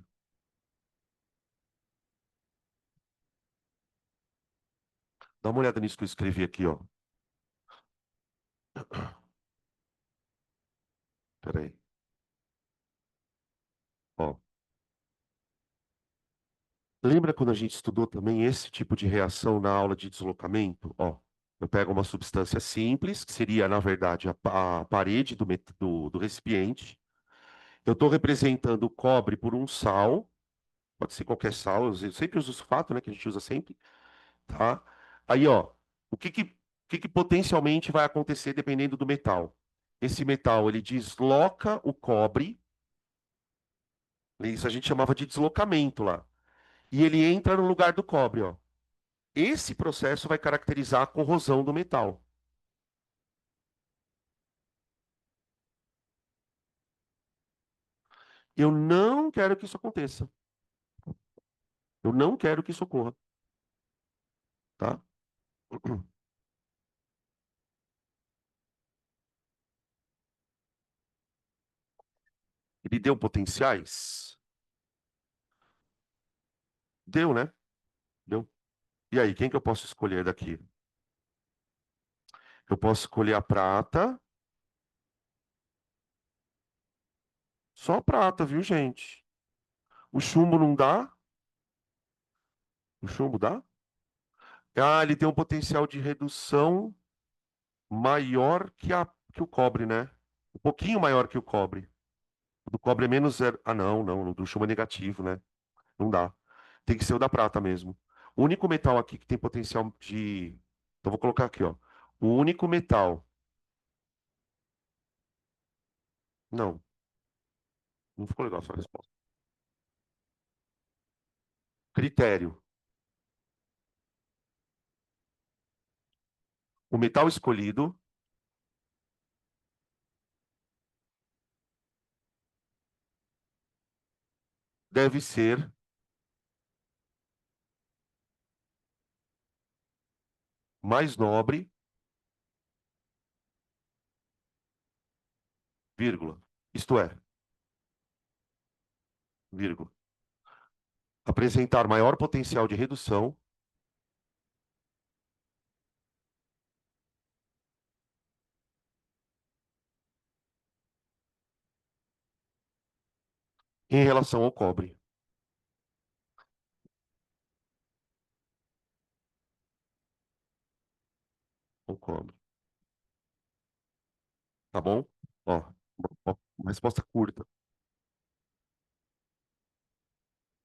Dá uma olhada nisso que eu escrevi aqui, ó. Peraí. Ó. Lembra quando a gente estudou também esse tipo de reação na aula de deslocamento? Ó, eu pego uma substância simples, que seria, na verdade, a parede do recipiente. Eu estou representando o cobre por um sal, pode ser qualquer sal, eu sempre uso sulfato, né, que a gente usa sempre, tá? Aí, ó, o que que potencialmente vai acontecer dependendo do metal? Esse metal, ele desloca o cobre, isso a gente chamava de deslocamento lá, e ele entra no lugar do cobre, ó. Esse processo vai caracterizar a corrosão do metal. Eu não quero que isso aconteça. Eu não quero que isso ocorra, tá? Ele deu potenciais? Deu, né? Deu. E aí, quem que eu posso escolher daqui? Eu posso escolher a prata, só a prata, viu, gente? O chumbo não dá? O chumbo dá? Ah, ele tem um potencial de redução maior que o cobre, né? Um pouquinho maior que o cobre. O do cobre é menos zero. Ah, não, não. O do chumbo é negativo, né? Não dá. Tem que ser o da prata mesmo. O único metal aqui que tem potencial de. Então, vou colocar aqui, ó. O único metal. Não, não ficou legal a sua resposta. Critério. O metal escolhido deve ser mais nobre, vírgula. Isto é, vírgula. Apresentar maior potencial de redução em relação ao cobre. Ao cobre. Tá bom? Ó, uma resposta curta.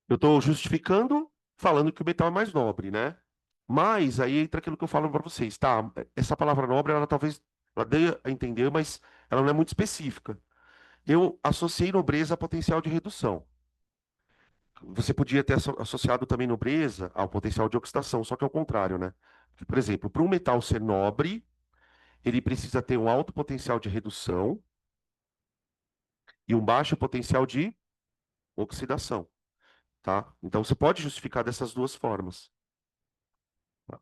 Eu estou justificando, falando que o metal é mais nobre, né? Mas aí entra aquilo que eu falo para vocês, tá? Essa palavra nobre, ela talvez ela dê a entender, mas ela não é muito específica. Eu associei nobreza a potencial de redução. Você podia ter associado também nobreza ao potencial de oxidação, só que é o contrário, né? Por exemplo, para um metal ser nobre, ele precisa ter um alto potencial de redução e um baixo potencial de oxidação, tá? Então você pode justificar dessas duas formas.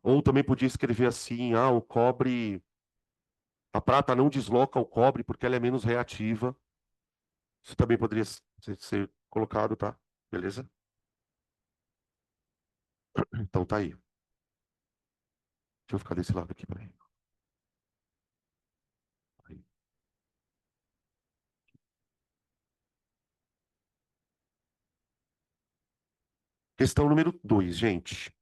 Ou também podia escrever assim: ah, o cobre, a prata não desloca o cobre porque ela é menos reativa. Isso também poderia ser colocado, tá? Beleza? Então tá aí. Deixa eu ficar desse lado aqui, peraí. Aí. Questão número 2, gente.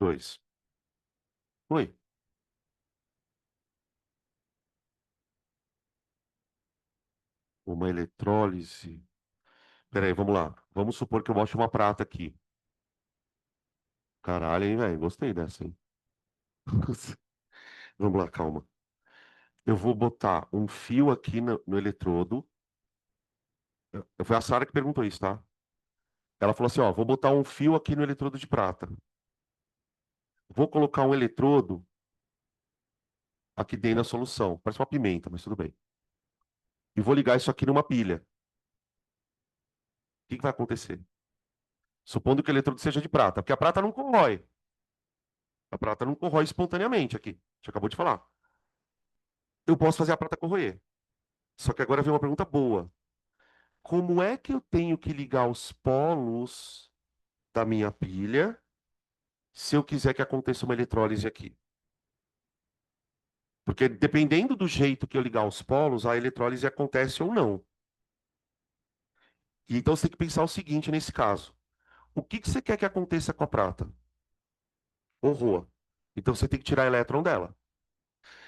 2. Oi. Uma eletrólise. Peraí, vamos lá. Vamos supor que eu bote uma prata aqui. Caralho, hein, velho? Gostei dessa, hein? Vamos lá, calma. Eu vou botar um fio aqui no eletrodo. Foi a Sara que perguntou isso, tá? Ela falou assim, ó, vou botar um fio aqui no eletrodo de prata. Vou colocar um eletrodo aqui dentro da solução. Parece uma pimenta, mas tudo bem. E vou ligar isso aqui numa pilha. O que que vai acontecer? Supondo que o eletrodo seja de prata, porque a prata não corrói. A prata não corrói espontaneamente aqui. A gente acabou de falar. Eu posso fazer a prata corroer. Só que agora vem uma pergunta boa. Como é que eu tenho que ligar os polos da minha pilha se eu quiser que aconteça uma eletrólise aqui? Porque dependendo do jeito que eu ligar os polos, a eletrólise acontece ou não. E então você tem que pensar o seguinte nesse caso. O que que você quer que aconteça com a prata? Horror. Então você tem que tirar elétron dela.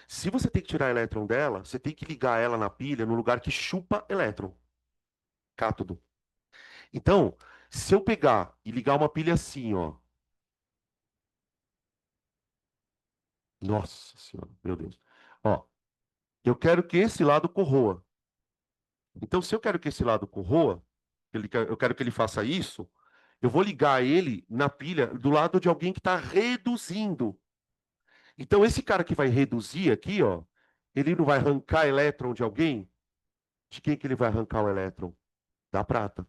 Se você tem que tirar elétron dela, você tem que ligar ela na pilha no lugar que chupa elétron, cátodo. Então, se eu pegar e ligar uma pilha assim, ó. Nossa senhora, meu Deus. Ó, eu quero que esse lado corroa. Então, se eu quero que esse lado corroa, eu quero que ele faça isso, eu vou ligar ele na pilha do lado de alguém que está reduzindo. Então, esse cara que vai reduzir aqui, ó, Ele não vai arrancar elétron de alguém? De quem que ele vai arrancar o elétron? Da prata.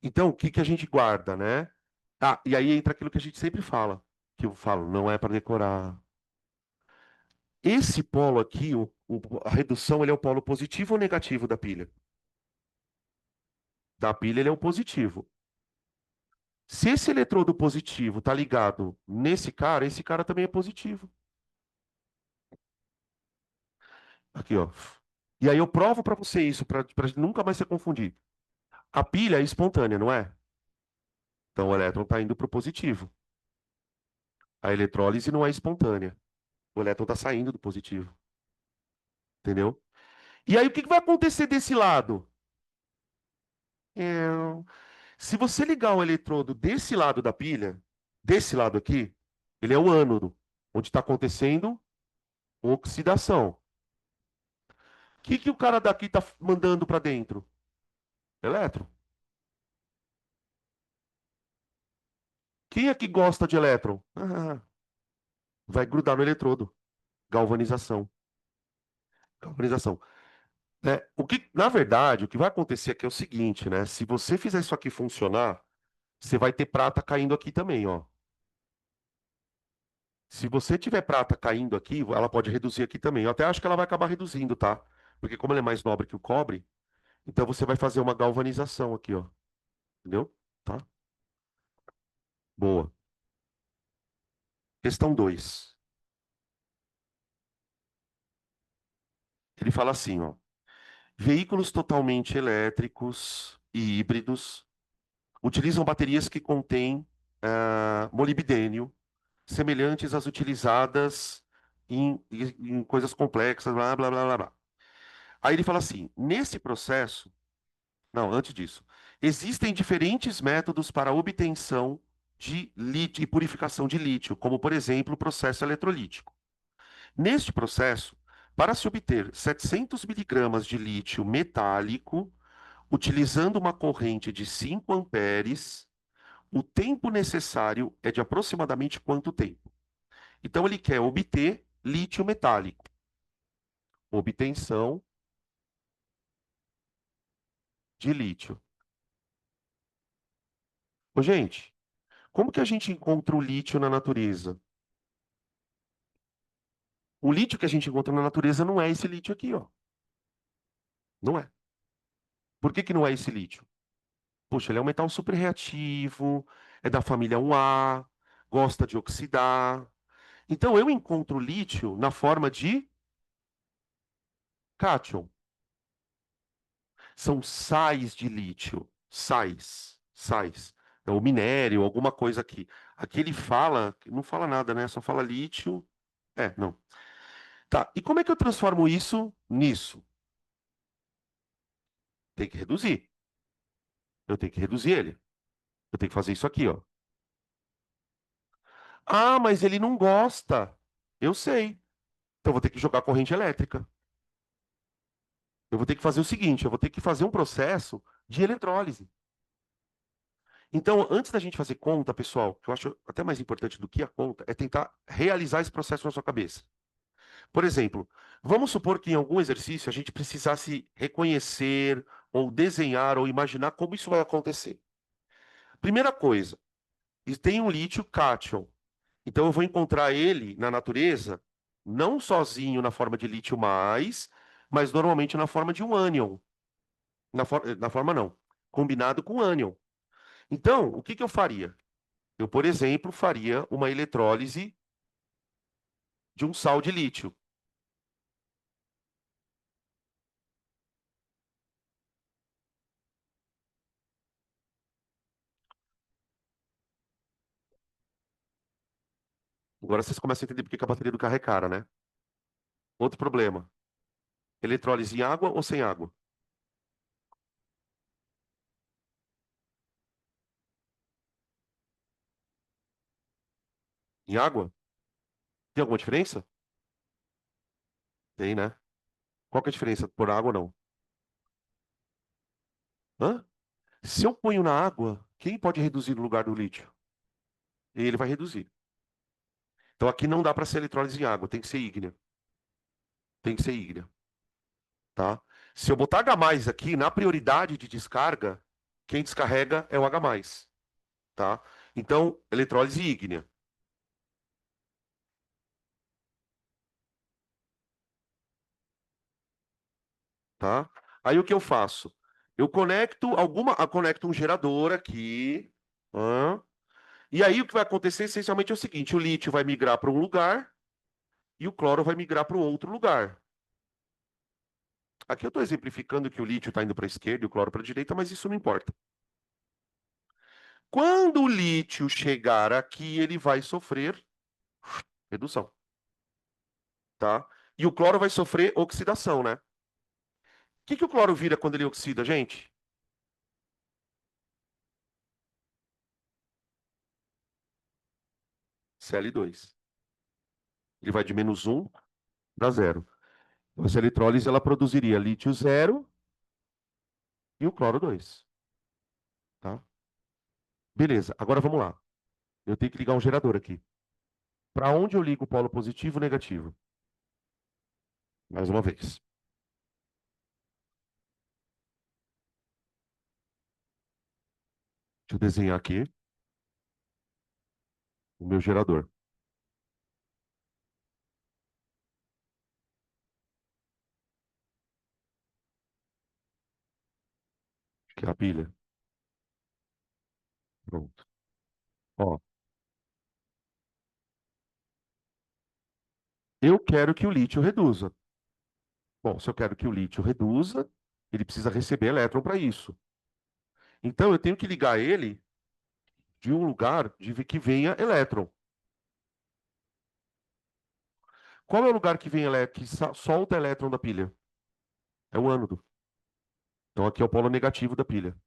Então, o que que a gente guarda, né? Ah, e aí entra aquilo que a gente sempre fala, que eu falo, não é para decorar. Esse polo aqui, a redução, ele é o polo positivo ou negativo da pilha? Da pilha, ele é o positivo. Se esse eletrodo positivo está ligado nesse cara, esse cara também é positivo. Aqui, ó. E aí eu provo para você isso, para nunca mais se confundir. A pilha é espontânea, não é? Então o elétron está indo para o positivo. A eletrólise não é espontânea. O elétron está saindo do positivo. Entendeu? E aí o que que vai acontecer desse lado? É, Se você ligar o eletrodo desse lado da pilha, desse lado aqui, ele é o ânodo, onde está acontecendo oxidação. O que que o cara daqui está mandando para dentro? Elétron. Quem é que gosta de elétron? Ah, vai grudar no eletrodo. Galvanização. Galvanização. Né? Na verdade, o que vai acontecer aqui é o seguinte, né? Se você fizer isso aqui funcionar, você vai ter prata caindo aqui também, ó. Se você tiver prata caindo aqui, ela pode reduzir aqui também. Eu até acho que ela vai acabar reduzindo, tá? Porque como ela é mais nobre que o cobre, então você vai fazer uma galvanização aqui, ó. Entendeu? Tá? Boa. Questão 2. Ele fala assim, ó. Veículos totalmente elétricos e híbridos utilizam baterias que contêm molibdênio, semelhantes às utilizadas em coisas complexas, blá, blá, blá, blá, blá. Aí ele fala assim: nesse processo, não, antes disso, existem diferentes métodos para a obtenção de lítio e purificação de lítio, como, por exemplo, o processo eletrolítico. Neste processo, para se obter 700 miligramas de lítio metálico, utilizando uma corrente de 5 amperes, o tempo necessário é de aproximadamente quanto tempo? Então, ele quer obter lítio metálico. Obtenção de lítio. Ô, gente, como que a gente encontra o lítio na natureza? O lítio que a gente encontra na natureza não é esse lítio aqui, ó. Não é. Por que que não é esse lítio? Poxa, ele é um metal super reativo, é da família 1A, gosta de oxidar. Então, eu encontro lítio na forma de cátion. São sais de lítio. Sais. Sais. É o minério, alguma coisa aqui. Aqui ele fala, não fala nada, né? Só fala lítio. É, não. Tá. E como é que eu transformo isso nisso? Tem que reduzir. Eu tenho que reduzir ele. Eu tenho que fazer isso aqui, ó. Ah, mas ele não gosta. Eu sei. Então eu vou ter que jogar corrente elétrica. Eu vou ter que fazer o seguinte, eu vou ter que fazer um processo de eletrólise. Então, antes da gente fazer conta, pessoal, que eu acho até mais importante do que a conta, é tentar realizar esse processo na sua cabeça. Por exemplo, vamos supor que em algum exercício a gente precisasse reconhecer, ou desenhar, ou imaginar como isso vai acontecer. Primeira coisa, e tem um lítio cátion. Então eu vou encontrar ele na natureza, não sozinho na forma de lítio mais, mas normalmente na forma de um ânion. Na forma não, combinado com ânion. Então, o que que eu faria? Eu, por exemplo, faria uma eletrólise de um sal de lítio. Agora vocês começam a entender por que que a bateria do carro é cara, né? Outro problema. Eletrólise em água ou sem água? Em água? Tem alguma diferença? Tem, né? Qual que é a diferença por água ou não? Hã? Se eu ponho na água, quem pode reduzir no lugar do lítio? Ele vai reduzir. Então aqui não dá para ser eletrólise em água, tem que ser ígnea. tem que ser ígnea, tá? Se eu botar H+ aqui, na prioridade de descarga, quem descarrega é o H+, tá? Então, eletrólise ígnea, tá? Aí o que eu faço? Conecto um gerador aqui, hã? E aí o que vai acontecer essencialmente é o seguinte: o lítio vai migrar para um lugar e o cloro vai migrar para o outro lugar. Aqui eu estou exemplificando que o lítio está indo para a esquerda e o cloro para a direita, mas isso não importa. Quando o lítio chegar aqui, ele vai sofrer redução, tá? E o cloro vai sofrer oxidação, né? O que o cloro vira quando ele oxida, gente? Cl2. Ele vai de -1 para zero. Então, essa eletrólise ela produziria lítio zero e o cloro 2, tá? Beleza, agora vamos lá. Eu tenho que ligar um gerador aqui. Para onde eu ligo o polo positivo e negativo? Mais uma vez. Deixa eu desenhar aqui o meu gerador, que é a pilha. Pronto. Ó, eu quero que o lítio reduza. Bom, se eu quero que o lítio reduza, ele precisa receber elétron para isso. Então eu tenho que ligar ele de um lugar que venha elétron. Qual é o lugar que vem solta elétron da pilha? É o ânodo. Então aqui é o polo negativo da pilha.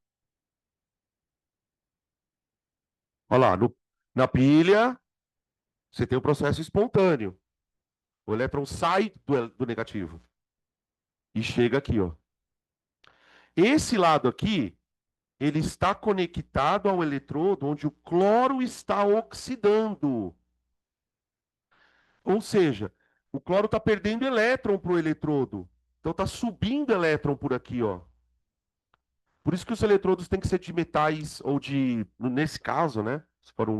Olha lá, na pilha você tem o processo espontâneo. O elétron sai do negativo e chega aqui, ó. Esse lado aqui, ele está conectado ao eletrodo onde o cloro está oxidando. Ou seja, o cloro está perdendo elétron para o eletrodo. Então está subindo elétron por aqui, ó. Por isso que os eletrodos têm que ser de metais ou nesse caso, né? Se for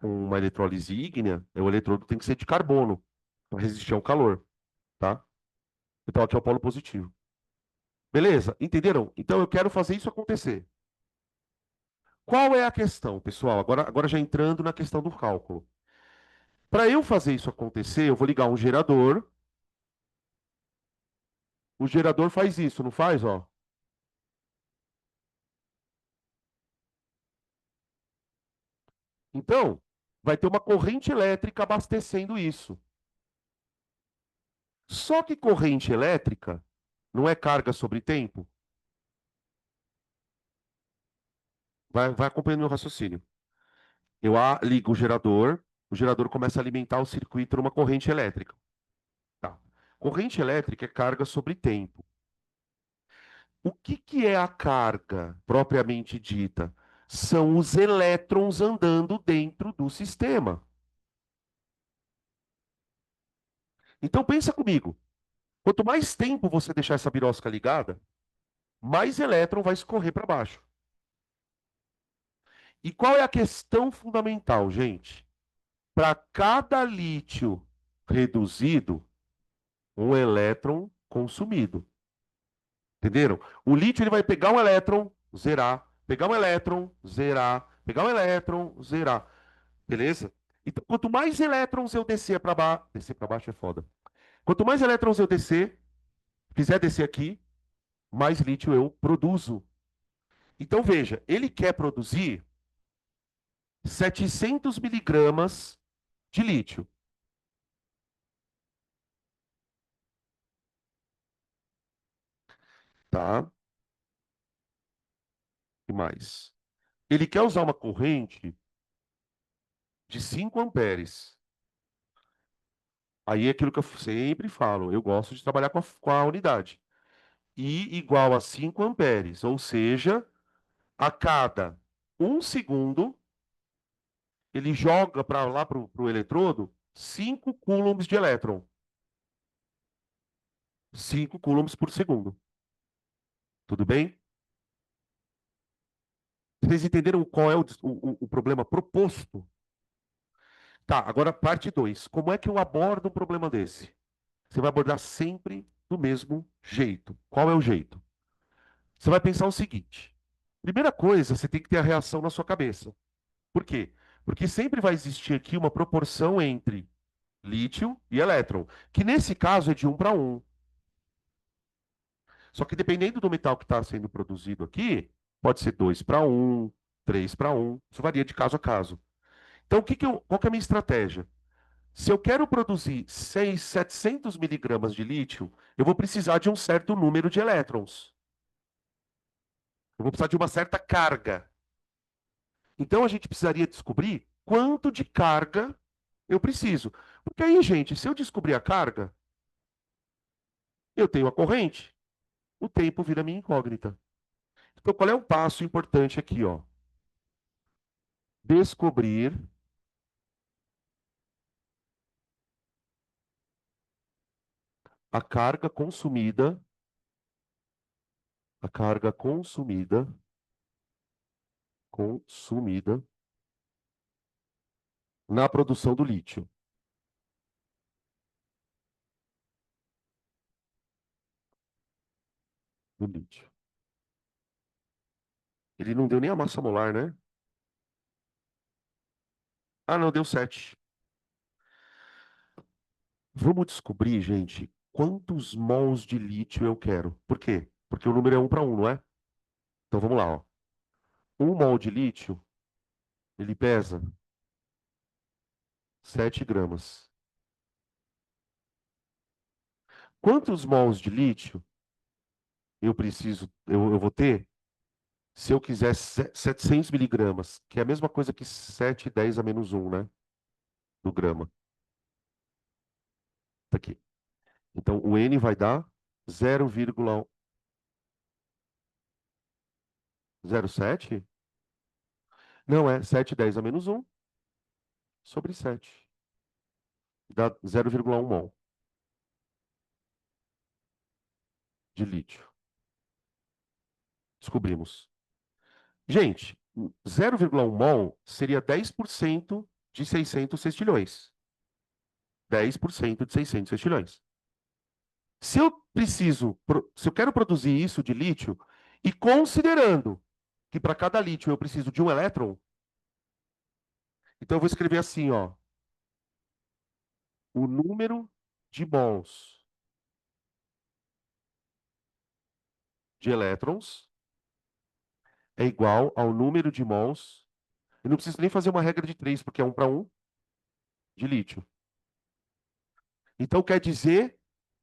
uma eletrólise ígnea, o eletrodo tem que ser de carbono para resistir ao calor, tá? Então aqui é o polo positivo. Beleza? Entenderam? Então eu quero fazer isso acontecer. Qual é a questão, pessoal? Agora já entrando na questão do cálculo. Para eu fazer isso acontecer, eu vou ligar um gerador. O gerador faz isso, não faz, ó? Então, vai ter uma corrente elétrica abastecendo isso. Só que corrente elétrica não é carga sobre tempo? Vai acompanhando meu raciocínio. Ligo o gerador começa a alimentar o circuito numa corrente elétrica. Tá. Corrente elétrica é carga sobre tempo. O que é a carga propriamente dita? São os elétrons andando dentro do sistema. Então pensa comigo. Quanto mais tempo você deixar essa birosca ligada, mais elétron vai escorrer para baixo. E qual é a questão fundamental, gente? Para cada lítio reduzido, um elétron consumido. Entenderam? O lítio ele vai pegar um elétron, zerar, pegar um elétron, zerar, pegar um elétron, zerar. Beleza? Então, quanto mais elétrons eu descer para baixo é foda. Quanto mais elétrons eu fizer descer aqui, mais lítio eu produzo. Então veja, ele quer produzir 700 miligramas de lítio, tá? E mais. Ele quer usar uma corrente de 5 amperes. Aí é aquilo que eu sempre falo, eu gosto de trabalhar com a unidade. I igual a 5 amperes, ou seja, a cada 1 segundo, ele joga para lá para o eletrodo 5 coulombs de elétron. 5 coulombs por segundo. Tudo bem? Vocês entenderam qual é o problema proposto? Tá, agora parte 2. Como é que eu abordo um problema desse? Você vai abordar sempre do mesmo jeito. Qual é o jeito? Você vai pensar o seguinte: primeira coisa, você tem que ter a reação na sua cabeça. Por quê? Porque sempre vai existir aqui uma proporção entre lítio e elétron, que nesse caso é de 1 para 1. Só que dependendo do metal que está sendo produzido aqui, pode ser 2 para 1, 3 para 1. Isso varia de caso a caso. Então, qual que é a minha estratégia? Se eu quero produzir 700 miligramas de lítio, eu vou precisar de um certo número de elétrons. Eu vou precisar de uma certa carga. Então, a gente precisaria descobrir quanto de carga eu preciso. Porque aí, gente, se eu descobrir a carga, eu tenho a corrente, o tempo vira minha incógnita. Então, qual é o passo importante aqui, ó? Descobrir a carga consumida, a carga consumida na produção do lítio. Do lítio. Ele não deu nem a massa molar, né? Ah, não, deu 7. Vamos descobrir, gente, quantos mols de lítio eu quero. Por quê? Porque o número é 1 para 1, não é? Então vamos lá, ó. 1 mol de lítio, ele pesa 7 gramas. Quantos mols de lítio eu vou ter se eu quiser 700 miligramas, que é a mesma coisa que 7 10 a menos 1, né? Do grama. Tá aqui. Então, o N vai dar 0,07? Não, é 7 10 a menos 1 sobre 7. Dá 0,1 mol de lítio. Descobrimos. Gente, 0,1 mol seria 10% de 600 sextilhões. 10% de 600 sextilhões. Se eu quero produzir isso de lítio, e considerando que para cada lítio eu preciso de um elétron, então eu vou escrever assim, ó, o número de mols de elétrons é igual ao número de mols. Eu não preciso nem fazer uma regra de 3, porque é 1 para 1 de lítio. Então quer dizer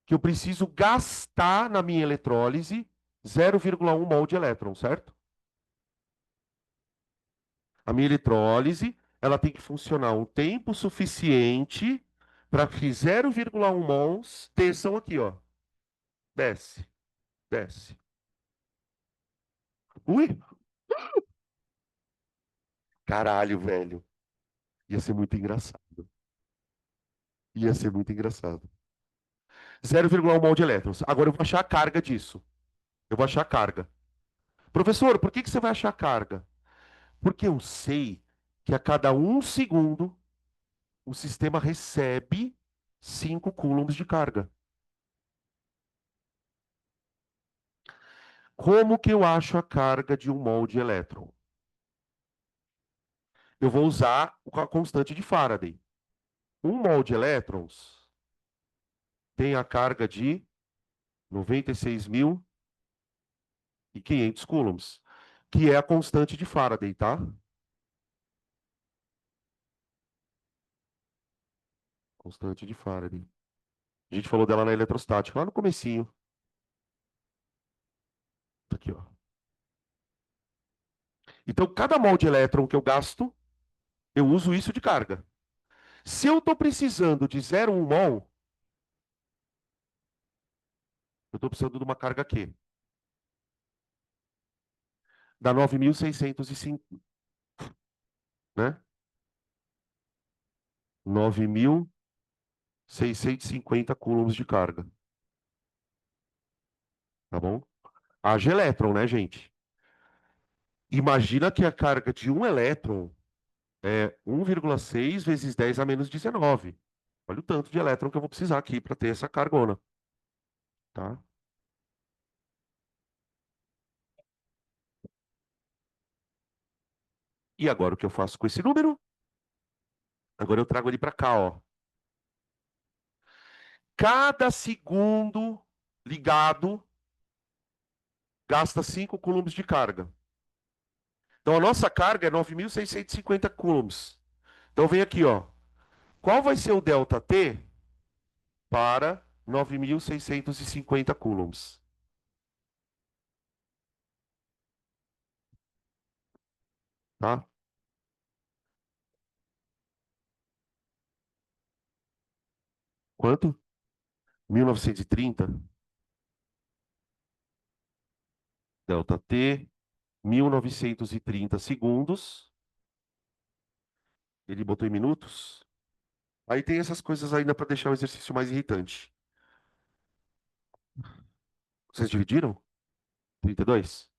que eu preciso gastar na minha eletrólise 0,1 mol de elétron, certo? A minha eletrólise, ela tem que funcionar um tempo suficiente para que 0,1 mols desçam aqui, ó. Desce, desce. Ui, caralho, velho. Ia ser muito engraçado. Ia ser muito engraçado. 0,1 mol de elétrons. Agora eu vou achar a carga disso. Eu vou achar a carga. Professor, por que que você vai achar a carga? Porque eu sei que a cada 1 segundo o sistema recebe 5 coulombs de carga. Como que eu acho a carga de 1 mol de elétron? Eu vou usar a constante de Faraday. 1 mol de elétrons tem a carga de 96.500 coulombs, que é a constante de Faraday, tá? Constante de Faraday. A gente falou dela na eletrostática, lá no comecinho. Tá aqui, ó. Então, cada mol de elétron que eu gasto, eu uso isso de carga. Se eu estou precisando de 0,1 mol, eu estou precisando de uma carga Q. Dá 9.605, né? 9.650 coulombs de carga. tá bom? Haja elétron, né, gente? Imagina que a carga de um elétron é 1,6 vezes 10 a menos 19. Olha o tanto de elétron que eu vou precisar aqui para ter essa cargona, tá? E agora o que eu faço com esse número? Agora eu trago ele para cá, ó. Cada segundo ligado gasta 5 coulombs de carga. Então a nossa carga é 9.650 coulombs. Então vem aqui, ó. Qual vai ser o delta T para 9.650 coulombs? Tá? Quanto? 1930. Delta T, 1930 segundos. Ele botou em minutos. Aí tem essas coisas ainda para deixar o exercício mais irritante. Vocês dividiram? 32?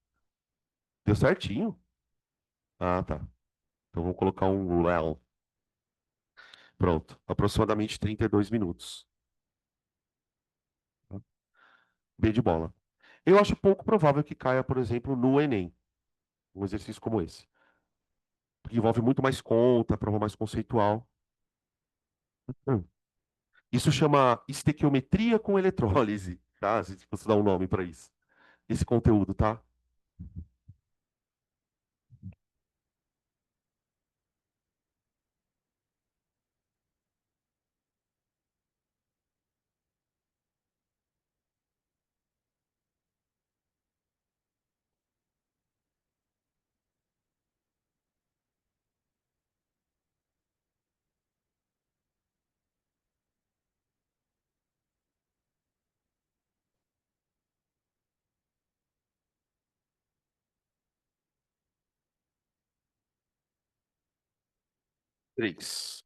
Deu certinho? Ah, tá. Então vamos colocar um LEL. Pronto. Aproximadamente 32 minutos. Tá? B de bola. Eu acho pouco provável que caia, por exemplo, no Enem, um exercício como esse. Porque envolve muito mais conta, prova mais conceitual. Hum. Isso chama estequiometria com eletrólise, tá? Se você dá um nome para isso. Esse conteúdo, tá? 3.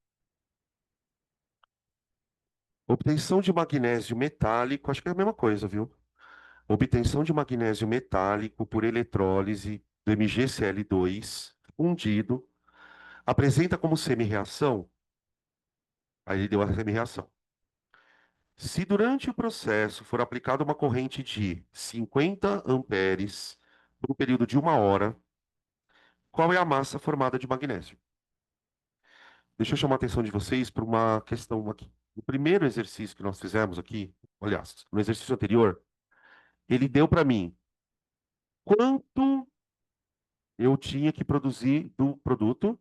Obtenção de magnésio metálico, acho que é a mesma coisa, viu? Obtenção de magnésio metálico por eletrólise do MgCl2 fundido apresenta como semi-reação, aí ele deu a semi-reação. Se durante o processo for aplicada uma corrente de 50 amperes por um período de 1 hora, qual é a massa formada de magnésio? Deixa eu chamar a atenção de vocês para uma questão aqui. No primeiro exercício que nós fizemos aqui, aliás, no exercício anterior, ele deu para mim quanto eu tinha que produzir do produto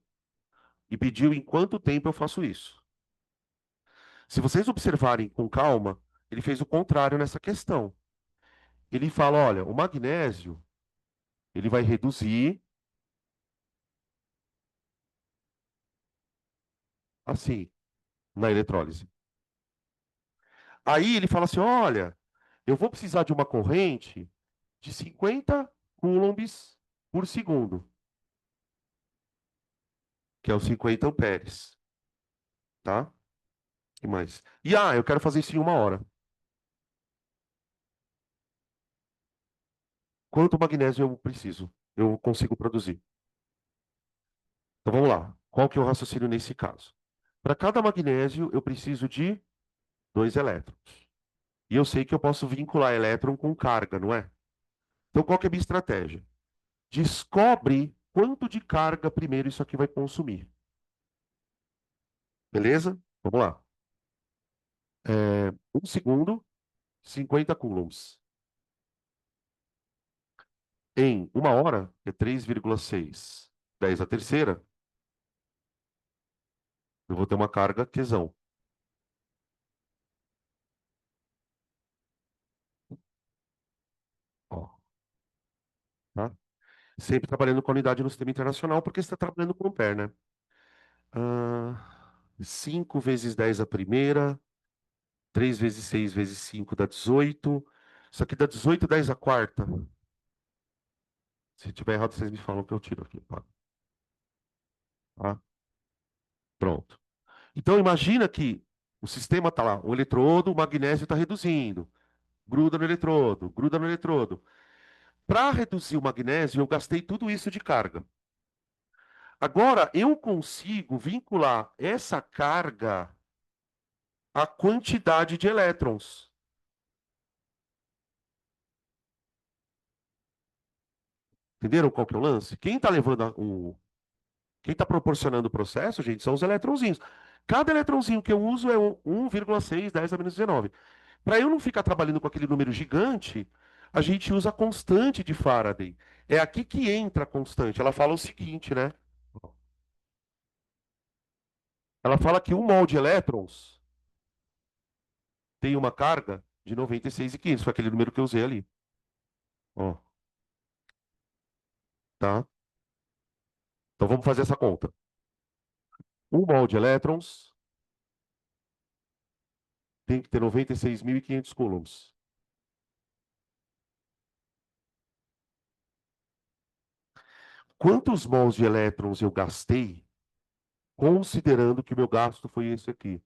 e pediu em quanto tempo eu faço isso. Se vocês observarem com calma, ele fez o contrário nessa questão. Ele fala, olha, o magnésio, ele vai reduzir assim, na eletrólise. Aí ele fala assim, olha, eu vou precisar de uma corrente de 50 coulombs por segundo, que é os 50 amperes, tá? Que mais? E eu quero fazer isso em 1 hora. Quanto magnésio eu preciso? Eu consigo produzir. Então vamos lá. Qual que é o raciocínio nesse caso? Para cada magnésio, eu preciso de 2 elétrons. E eu sei que eu posso vincular elétron com carga, não é? Então qual que é a minha estratégia? Descobre quanto de carga primeiro isso aqui vai consumir. Beleza? Vamos lá. 1 segundo, 50 coulombs. Em 1 hora, é 3,6. 10 a terceira, eu vou ter uma carga Qzão. Ó, tá? Sempre trabalhando com a unidade no sistema internacional, porque você está trabalhando com ampere, né? 5 vezes 10 a primeira, 3 vezes 6 vezes 5 dá 18. Isso aqui dá 18, 10 a quarta. Se tiver errado, vocês me falam que eu tiro aqui. Tá? Pronto. Então imagina que o sistema está lá, o eletrodo, o magnésio está reduzindo. gruda no eletrodo, gruda no eletrodo. Para reduzir o magnésio, eu gastei tudo isso de carga. Agora, eu consigo vincular essa carga à quantidade de elétrons. Entenderam qual que é o lance? Quem está levando quem está proporcionando o processo, gente, são os eletrõezinhos. Cada eletrãozinho que eu uso é 1,6, 10 a menos 19. Para eu não ficar trabalhando com aquele número gigante, a gente usa a constante de Faraday. É aqui que entra a constante. Ela fala o seguinte, né? Ela fala que um mol de elétrons tem uma carga de 96,500. Foi aquele número que eu usei ali. Ó, tá? Então vamos fazer essa conta. Um mol de elétrons tem que ter 96.500 coulombs. Quantos mols de elétrons eu gastei, considerando que o meu gasto foi esse aqui?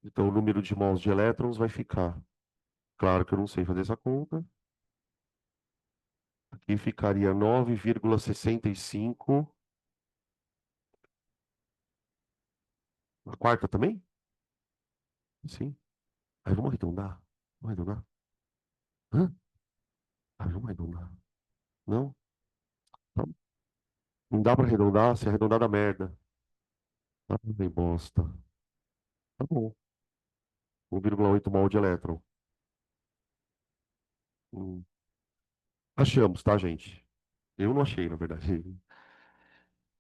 Então o número de mols de elétrons vai ficar. Claro que eu não sei fazer essa conta. Aqui ficaria 9,65. A quarta também? Sim. Aí vamos arredondar. Vamos arredondar. Hã? Ah, vamos arredondar. Não? Tá. Não dá pra arredondar, se arredondar dá merda. Ah, bem bosta. Tá bom. 1,8 mol de elétron. Hum. Achamos, tá, gente? Eu não achei, na verdade.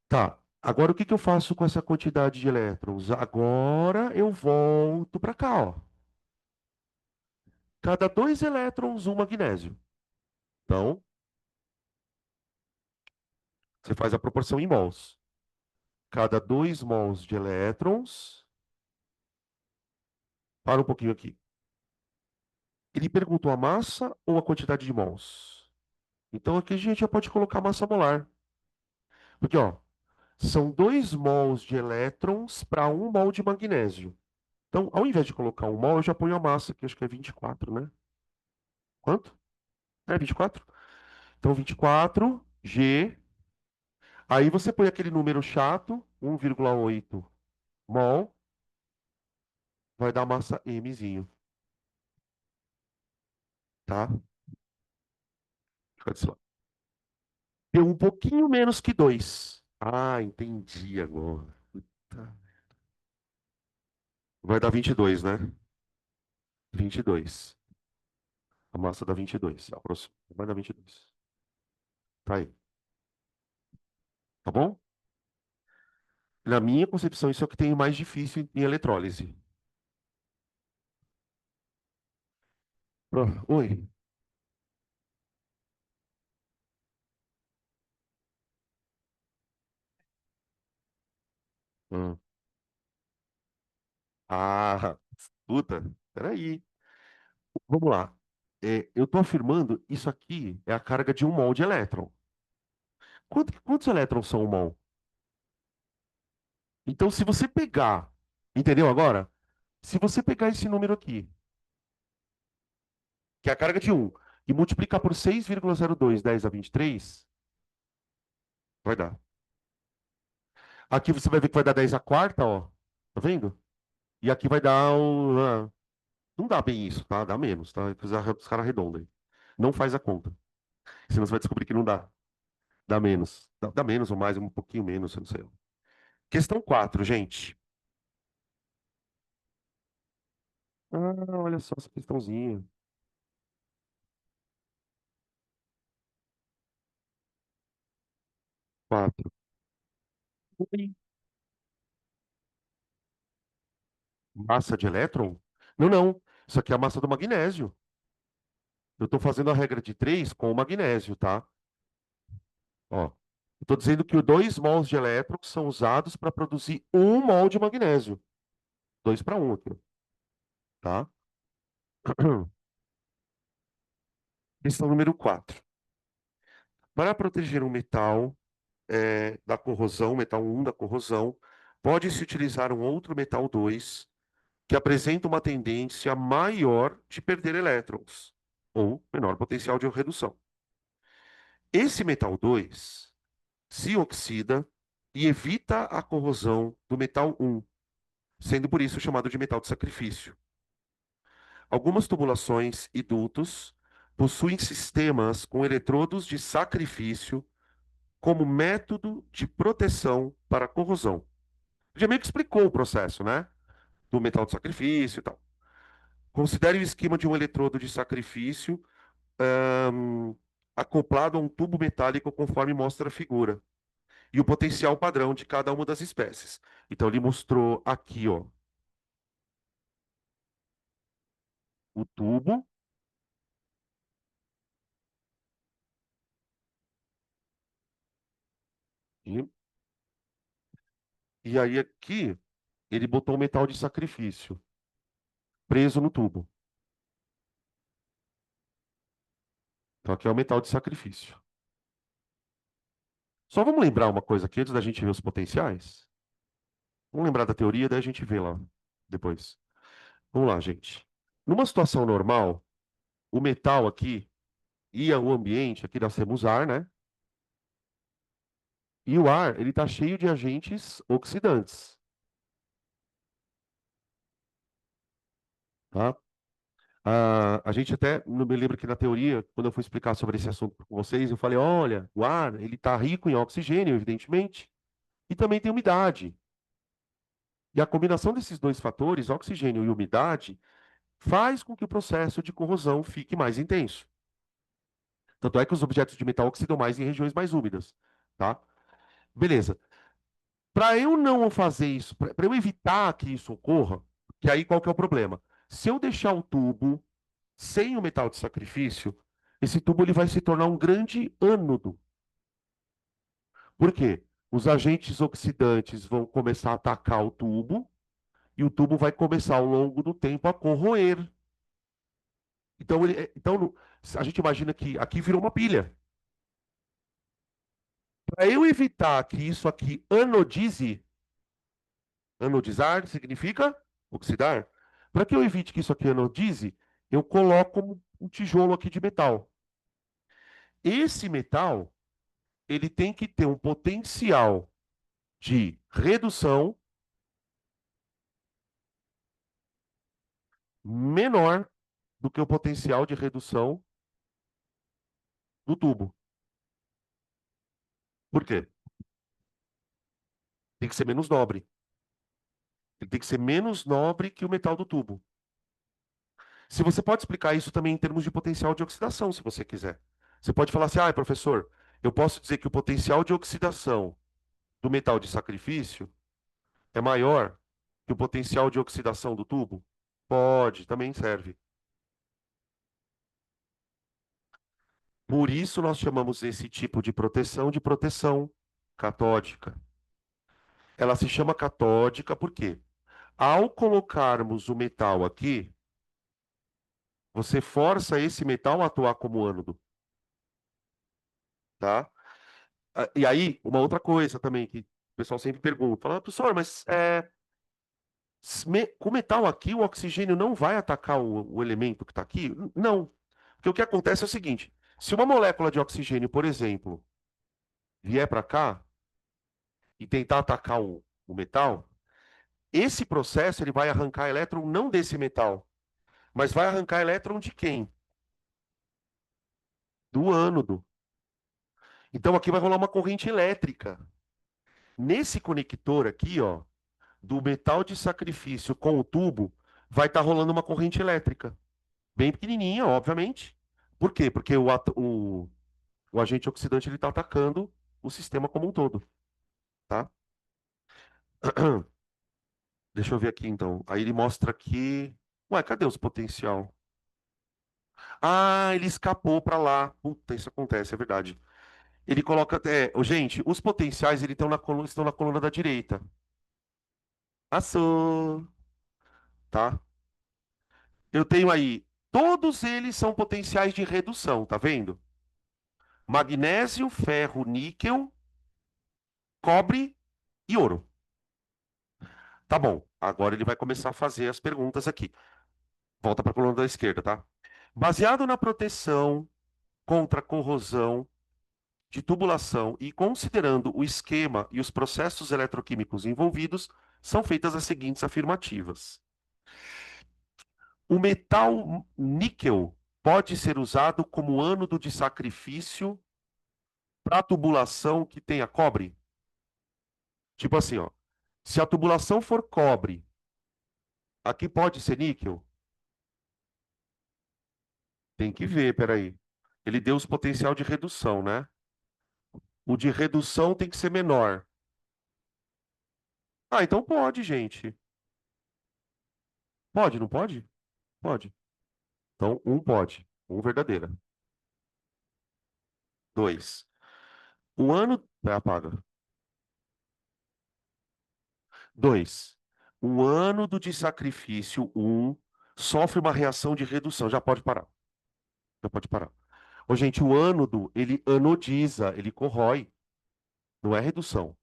Tá. Agora o que que eu faço com essa quantidade de elétrons? Agora eu volto para cá, ó. Cada dois elétrons, um magnésio. Então, você faz a proporção em mols. Cada 2 mols de elétrons. Para um pouquinho aqui. Ele perguntou a massa ou a quantidade de mols? Então aqui a gente já pode colocar massa molar. Porque, ó, são 2 mols de elétrons para um mol de magnésio. Então, ao invés de colocar um mol, eu já ponho a massa, que acho que é 24, né? Quanto? É 24? Então, 24, G. Aí você põe aquele número chato, 1,8 mol, vai dar massa Mzinho, tá? Fica desse lado. Deu um pouquinho menos que 2. Ah, entendi agora. Puta. Vai dar 22, né? 22. A massa dá 22. Aproxima. Vai dar 22. Tá aí. Tá bom? Na minha concepção, isso é o que tem mais difícil em eletrólise. Oi. Ah, Ah, puta. Peraí. Vamos lá. Eu estou afirmando, isso aqui é a carga de um mol de elétron. Quantos elétrons são um mol? Então, se você pegar, entendeu agora? Se você pegar esse número aqui, que é a carga de um, e multiplicar por 6,02, 10 a 23, vai dar. Aqui você vai ver que vai dar 10 a quarta, ó. Tá vendo? E aqui vai dar não dá bem isso, tá? Dá menos, tá? Os caras arredondam aí. Não faz a conta. Senão você vai descobrir que não dá. Dá menos. Dá menos ou mais, um pouquinho menos, eu não sei. Questão 4, gente. Ah, olha só essa questãozinha. 4. Ui. Massa de elétron? Não, não. Isso aqui é a massa do magnésio. Eu estou fazendo a regra de 3 com o magnésio, tá? Ó. Estou dizendo que os 2 mols de elétron são usados para produzir um mol de magnésio. 2 para 1 aqui, tá? Questão número 4. Para proteger um metal da corrosão, metal 1 da corrosão, pode-se utilizar um outro metal 2 que apresenta uma tendência maior de perder elétrons, ou menor potencial de redução. Esse metal 2 se oxida e evita a corrosão do metal 1, sendo por isso chamado de metal de sacrifício. Algumas tubulações e dutos possuem sistemas com eletrodos de sacrifício como método de proteção para a corrosão. Já meio que explicou o processo, né? Do metal de sacrifício e tal. Considere o esquema de um eletrodo de sacrifício ahn, acoplado a um tubo metálico conforme mostra a figura. E o potencial padrão de cada uma das espécies. Então, ele mostrou aqui, ó, o tubo, e, e aí aqui ele botou o metal de sacrifício preso no tubo. Então, aqui é o metal de sacrifício. Só vamos lembrar uma coisa aqui antes da gente ver os potenciais. Vamos lembrar da teoria, daí a gente vê lá depois. Vamos lá, gente. Numa situação normal, o metal aqui ia o ambiente, aqui nós temos ar, né? E o ar, ele está cheio de agentes oxidantes, tá? A gente até, não me lembro que na teoria, quando eu fui explicar sobre esse assunto com vocês, eu falei, olha, o ar, ele está rico em oxigênio, evidentemente, e também tem umidade. E a combinação desses dois fatores, oxigênio e umidade, faz com que o processo de corrosão fique mais intenso. Tanto é que os objetos de metal oxidam mais em regiões mais úmidas, tá? Beleza. Para eu não fazer isso, para eu evitar que isso ocorra, que aí qual que é o problema? Se eu deixar o tubo sem o metal de sacrifício, esse tubo ele vai se tornar um grande ânodo. Por quê? Os agentes oxidantes vão começar a atacar o tubo e o tubo vai começar ao longo do tempo a corroer. Então, a gente imagina que aqui virou uma pilha. Para eu evitar que isso aqui anodize, anodizar significa oxidar. Para que eu evite que isso aqui anodize, eu coloco um tijolo aqui de metal. Esse metal, ele tem que ter um potencial de redução menor do que o potencial de redução do tubo. Por quê? Tem que ser menos nobre. Ele tem que ser menos nobre que o metal do tubo. Se você pode explicar isso também em termos de potencial de oxidação, se você quiser. Você pode falar assim, ah, professor, eu posso dizer que o potencial de oxidação do metal de sacrifício é maior que o potencial de oxidação do tubo? Pode, também serve. Por isso nós chamamos esse tipo de proteção catódica. Ela se chama catódica porque, ao colocarmos o metal aqui, você força esse metal a atuar como ánodo, tá? E aí, uma outra coisa também que o pessoal sempre pergunta, fala, professor, mas com o metal aqui, o oxigênio não vai atacar o elemento que está aqui? Não. Porque o que acontece é o seguinte: se uma molécula de oxigênio, por exemplo, vier para cá e tentar atacar o metal, esse processo ele vai arrancar elétron não desse metal, mas vai arrancar elétron de quem? Do ânodo. Então aqui vai rolar uma corrente elétrica. Nesse conector aqui, ó, do metal de sacrifício com o tubo, vai estar rolando uma corrente elétrica. Bem pequenininha, obviamente. Por quê? Porque o agente oxidante ele está atacando o sistema como um todo, tá? Deixa eu ver aqui então. Aí ele mostra aqui. Ué, cadê os potencial? Ah, ele escapou para lá. Puta, isso acontece, é verdade. Ele coloca. Gente, os potenciais ele estão na coluna da direita. Passou, tá? Eu tenho aí. Todos eles são potenciais de redução, tá vendo? Magnésio, ferro, níquel, cobre e ouro. Tá bom, agora ele vai começar a fazer as perguntas aqui. Volta para a coluna da esquerda, tá? Baseado na proteção contra corrosão de tubulação e considerando o esquema e os processos eletroquímicos envolvidos, são feitas as seguintes afirmativas. O metal níquel pode ser usado como ânodo de sacrifício para tubulação que tenha cobre? Tipo assim, ó. Se a tubulação for cobre, aqui pode ser níquel? Tem que ver, peraí. Ele deu os potencial de redução, né? O de redução tem que ser menor. Ah, então pode, gente. Pode, não pode? Pode. Então, um pode. Um verdadeira. Dois. O ano. Apaga. Dois. O ânodo de sacrifício, um, sofre uma reação de redução. Já pode parar. Já pode parar. Ô, gente, o ânodo, ele anodiza, ele corrói. Não é redução.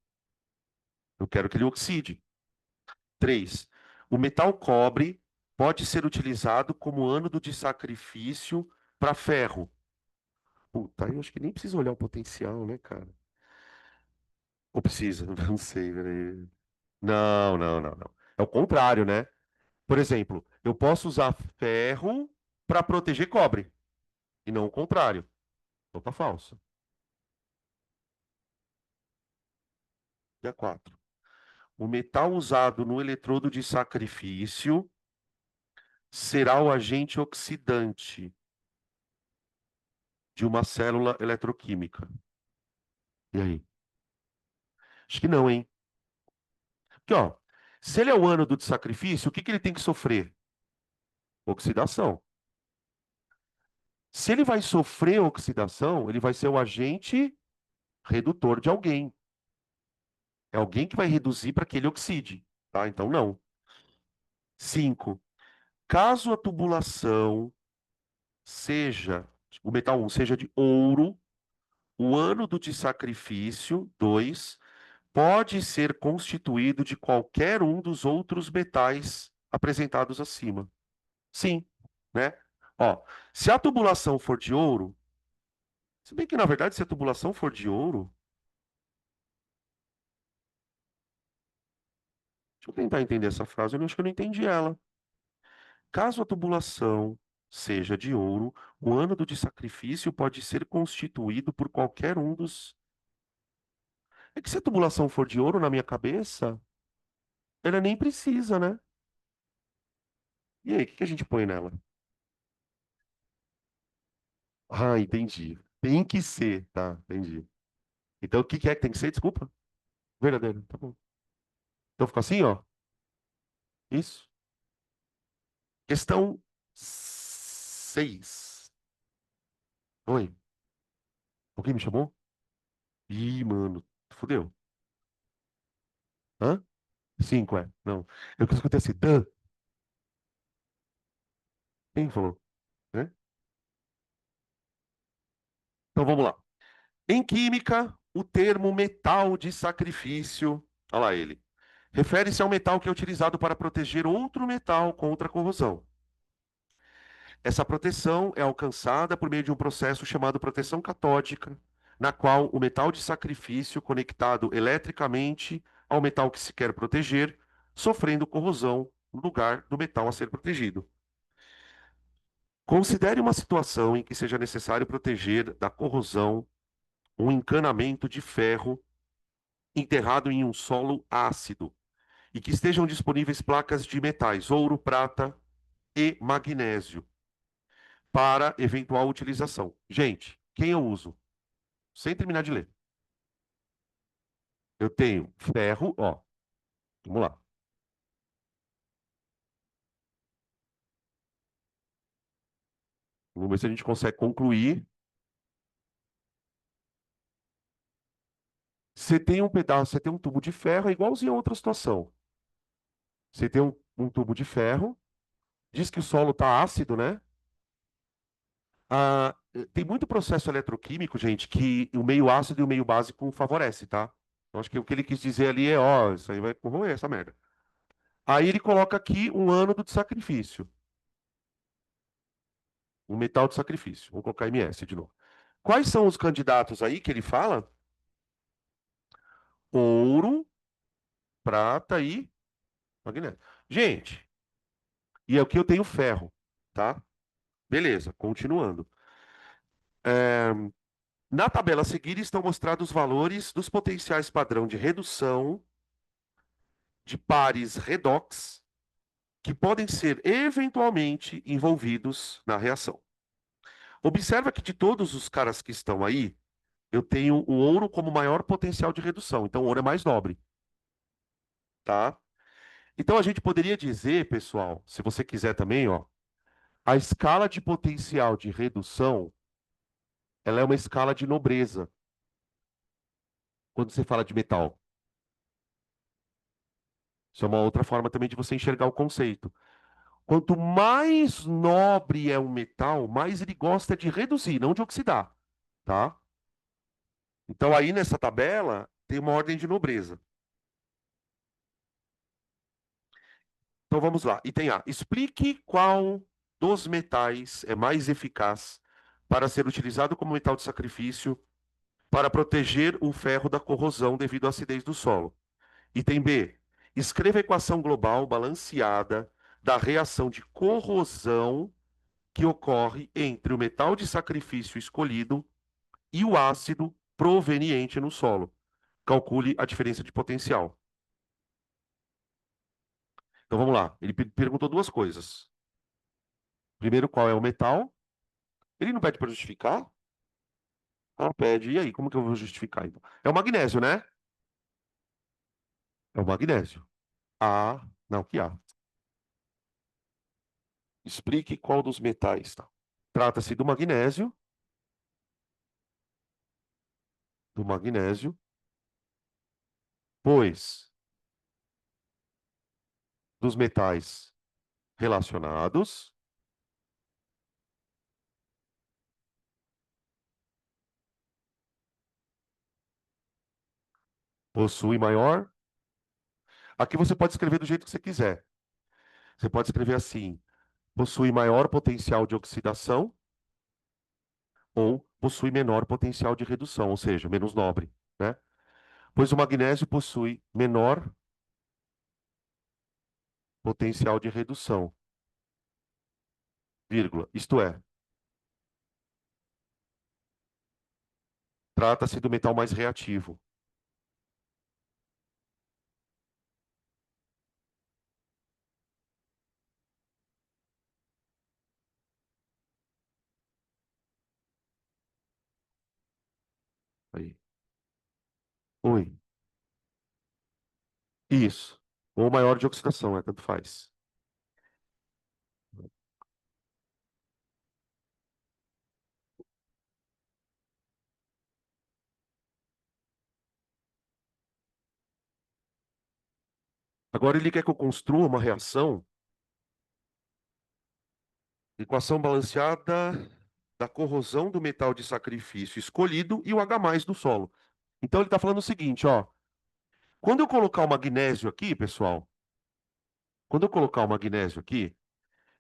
Eu quero que ele oxide. Três. O metal cobre pode ser utilizado como ânodo de sacrifício para ferro. Puta, eu acho que nem precisa olhar o potencial, né, cara? Ou precisa? Não sei, peraí. Não, não, não, não. É o contrário, né? Por exemplo, eu posso usar ferro para proteger cobre, e não o contrário. Então tá falso. E a 4. O metal usado no eletrodo de sacrifício será o agente oxidante de uma célula eletroquímica. E aí? Acho que não, hein? Aqui, ó. Se ele é o ânodo de sacrifício, o que que ele tem que sofrer? Oxidação. Se ele vai sofrer oxidação, ele vai ser o agente redutor de alguém. É alguém que vai reduzir para que ele oxide, tá? Então, não. 5. Caso a tubulação seja, o metal um seja de ouro, o ânodo de sacrifício, 2, pode ser constituído de qualquer um dos outros metais apresentados acima. Sim, né? Ó, se a tubulação for de ouro, se bem que na verdade se a tubulação for de ouro, deixa eu tentar entender essa frase, eu acho que eu não entendi ela. Caso a tubulação seja de ouro, o ânodo de sacrifício pode ser constituído por qualquer um dos. É que se a tubulação for de ouro na minha cabeça, ela nem precisa, né? E aí, o que que a gente põe nela? Ah, entendi. Tem que ser, tá, entendi. Então, o que que é que tem que ser? Desculpa. Verdadeiro, tá bom. Então fica assim, ó. Isso. Questão 6. Oi. Alguém me chamou? Ih, mano. Fudeu. Hã? 5, é. Não. Eu que escutei assim. Tã. Quem falou? Né? Então vamos lá. Em química, o termo metal de sacrifício, olha lá ele, refere-se ao metal que é utilizado para proteger outro metal contra a corrosão. Essa proteção é alcançada por meio de um processo chamado proteção catódica, na qual o metal de sacrifício, conectado eletricamente ao metal que se quer proteger, sofrendo corrosão no lugar do metal a ser protegido. Considere uma situação em que seja necessário proteger da corrosão um encanamento de ferro enterrado em um solo ácido e que estejam disponíveis placas de metais ouro, prata e magnésio para eventual utilização. Gente, quem eu uso? Sem terminar de ler. Eu tenho ferro, ó, vamos lá. Vamos ver se a gente consegue concluir. Você tem um pedaço, você tem um tubo de ferro, é igualzinho a outra situação. Você tem um tubo de ferro, diz que o solo está ácido, né? Tem muito processo eletroquímico, gente, que o meio ácido e o meio básico favorece, tá? Eu acho que o que ele quis dizer ali é, ó, isso aí vai corroer essa merda. Aí ele coloca aqui um ânodo de sacrifício, um metal de sacrifício. Vou colocar MS de novo. Quais são os candidatos aí que ele fala? Ouro, prata e magnésio. Gente, e aqui eu tenho ferro, tá? Beleza, continuando. Na tabela a seguir estão mostrados os valores dos potenciais padrão de redução de pares redox que podem ser eventualmente envolvidos na reação. Observa que de todos os caras que estão aí, eu tenho o ouro como maior potencial de redução, então o ouro é mais nobre, tá? Então a gente poderia dizer, pessoal, se você quiser também, ó, a escala de potencial de redução, ela é uma escala de nobreza, quando você fala de metal. Isso é uma outra forma também de você enxergar o conceito. Quanto mais nobre é um metal, mais ele gosta de reduzir, não de oxidar, tá? Então aí nessa tabela tem uma ordem de nobreza. Então vamos lá. Item A. Explique qual dos metais é mais eficaz para ser utilizado como metal de sacrifício para proteger o ferro da corrosão devido à acidez do solo. Item B. Escreva a equação global balanceada da reação de corrosão que ocorre entre o metal de sacrifício escolhido e o ácido proveniente no solo. Calcule a diferença de potencial. Então vamos lá. Ele perguntou duas coisas. Primeiro, qual é o metal? Ele não pede para justificar? Ah, pede. E aí, como que eu vou justificar então? É o magnésio, né? É o magnésio. A, não, que A. Explique qual dos metais, tá? Trata-se do magnésio, pois dos metais relacionados possui maior. Aqui você pode escrever do jeito que você quiser. Você pode escrever assim: possui maior potencial de oxidação ou possui menor potencial de redução, ou seja, menos nobre, né? Pois o magnésio possui menor potencial de redução, vírgula. Isto é, trata-se do metal mais reativo. Aí. Oi. Isso. Ou maior de oxidação, é, tanto faz. Agora ele quer que eu construa uma reação, equação balanceada da corrosão do metal de sacrifício escolhido e o H+ do solo. Então ele está falando o seguinte, ó. Quando eu colocar o magnésio aqui, pessoal, quando eu colocar o magnésio aqui,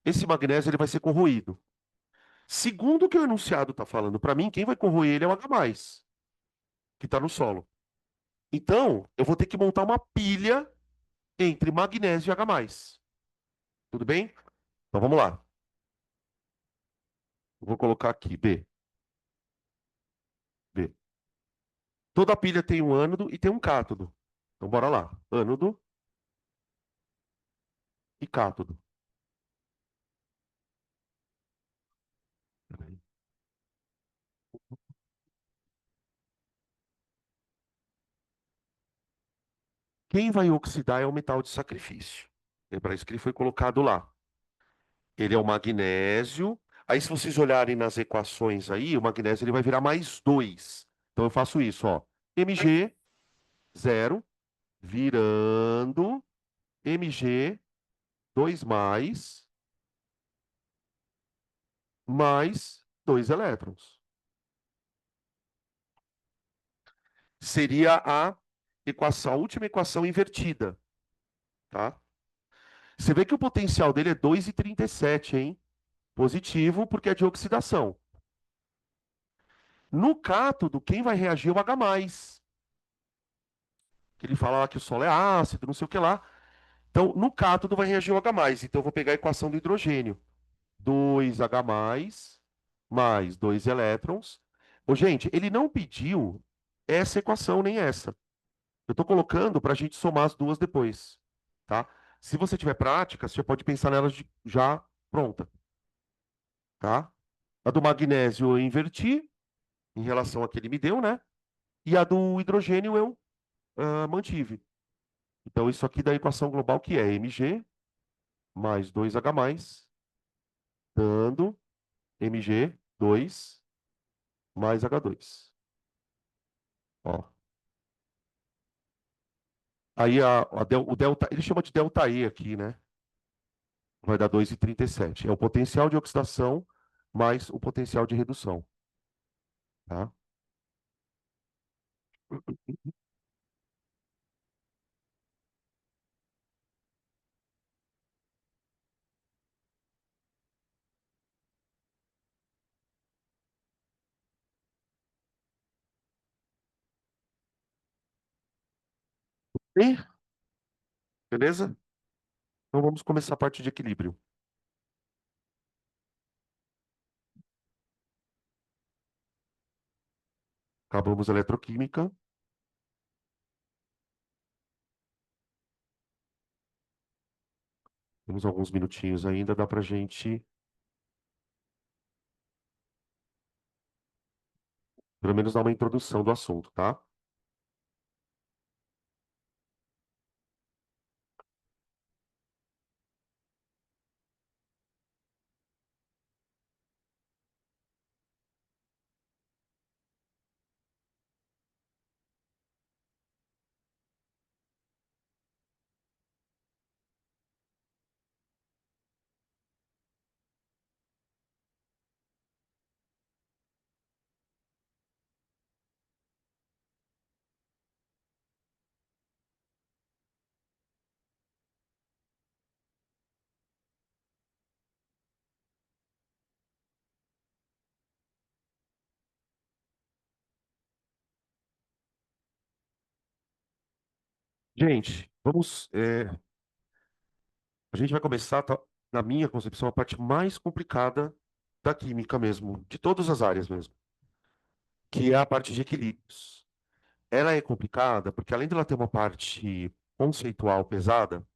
esse magnésio ele vai ser corroído. Segundo o que o enunciado está falando para mim, quem vai corroer ele é o H+, que está no solo. Então, eu vou ter que montar uma pilha entre magnésio e H+. Tudo bem? Então vamos lá. Eu vou colocar aqui B. B. Toda pilha tem um ânodo e tem um cátodo. Então bora lá. Ânodo e cátodo. Quem vai oxidar é o metal de sacrifício. É para isso que ele foi colocado lá. Ele é o magnésio. Aí, se vocês olharem nas equações aí, o magnésio ele vai virar mais 2. Então eu faço isso, ó. Mg zero virando Mg 2 mais 2 elétrons. Seria a última equação invertida, tá? Você vê que o potencial dele é 2,37, hein? Positivo, porque é de oxidação. No cátodo, quem vai reagir é o H+, que ele fala lá que o solo é ácido, não sei o que lá. Então, no cátodo vai reagir o H+. Então, eu vou pegar a equação do hidrogênio. 2H+, mais 2 elétrons. Ô, gente, ele não pediu essa equação, nem essa. Eu estou colocando para a gente somar as duas depois, tá? Se você tiver prática, você já pode pensar nelas já pronta, tá? A do magnésio eu inverti em relação a que ele me deu, né? E a do hidrogênio eu mantive. Então, isso aqui da equação global que é Mg mais 2H+, dando Mg2 mais H2. Ó. Aí o delta, ele chama de delta E aqui, né? Vai dar 2,37. É o potencial de oxidação mais o potencial de redução, tá? E, beleza? Então vamos começar a parte de equilíbrio. Acabamos a eletroquímica. Temos alguns minutinhos ainda, dá pra gente pelo menos dar uma introdução do assunto, tá? Gente, a gente vai começar, tá, na minha concepção, a parte mais complicada da química mesmo, de todas as áreas mesmo, que é a parte de equilíbrios. Ela é complicada porque, além dela ter uma parte conceitual pesada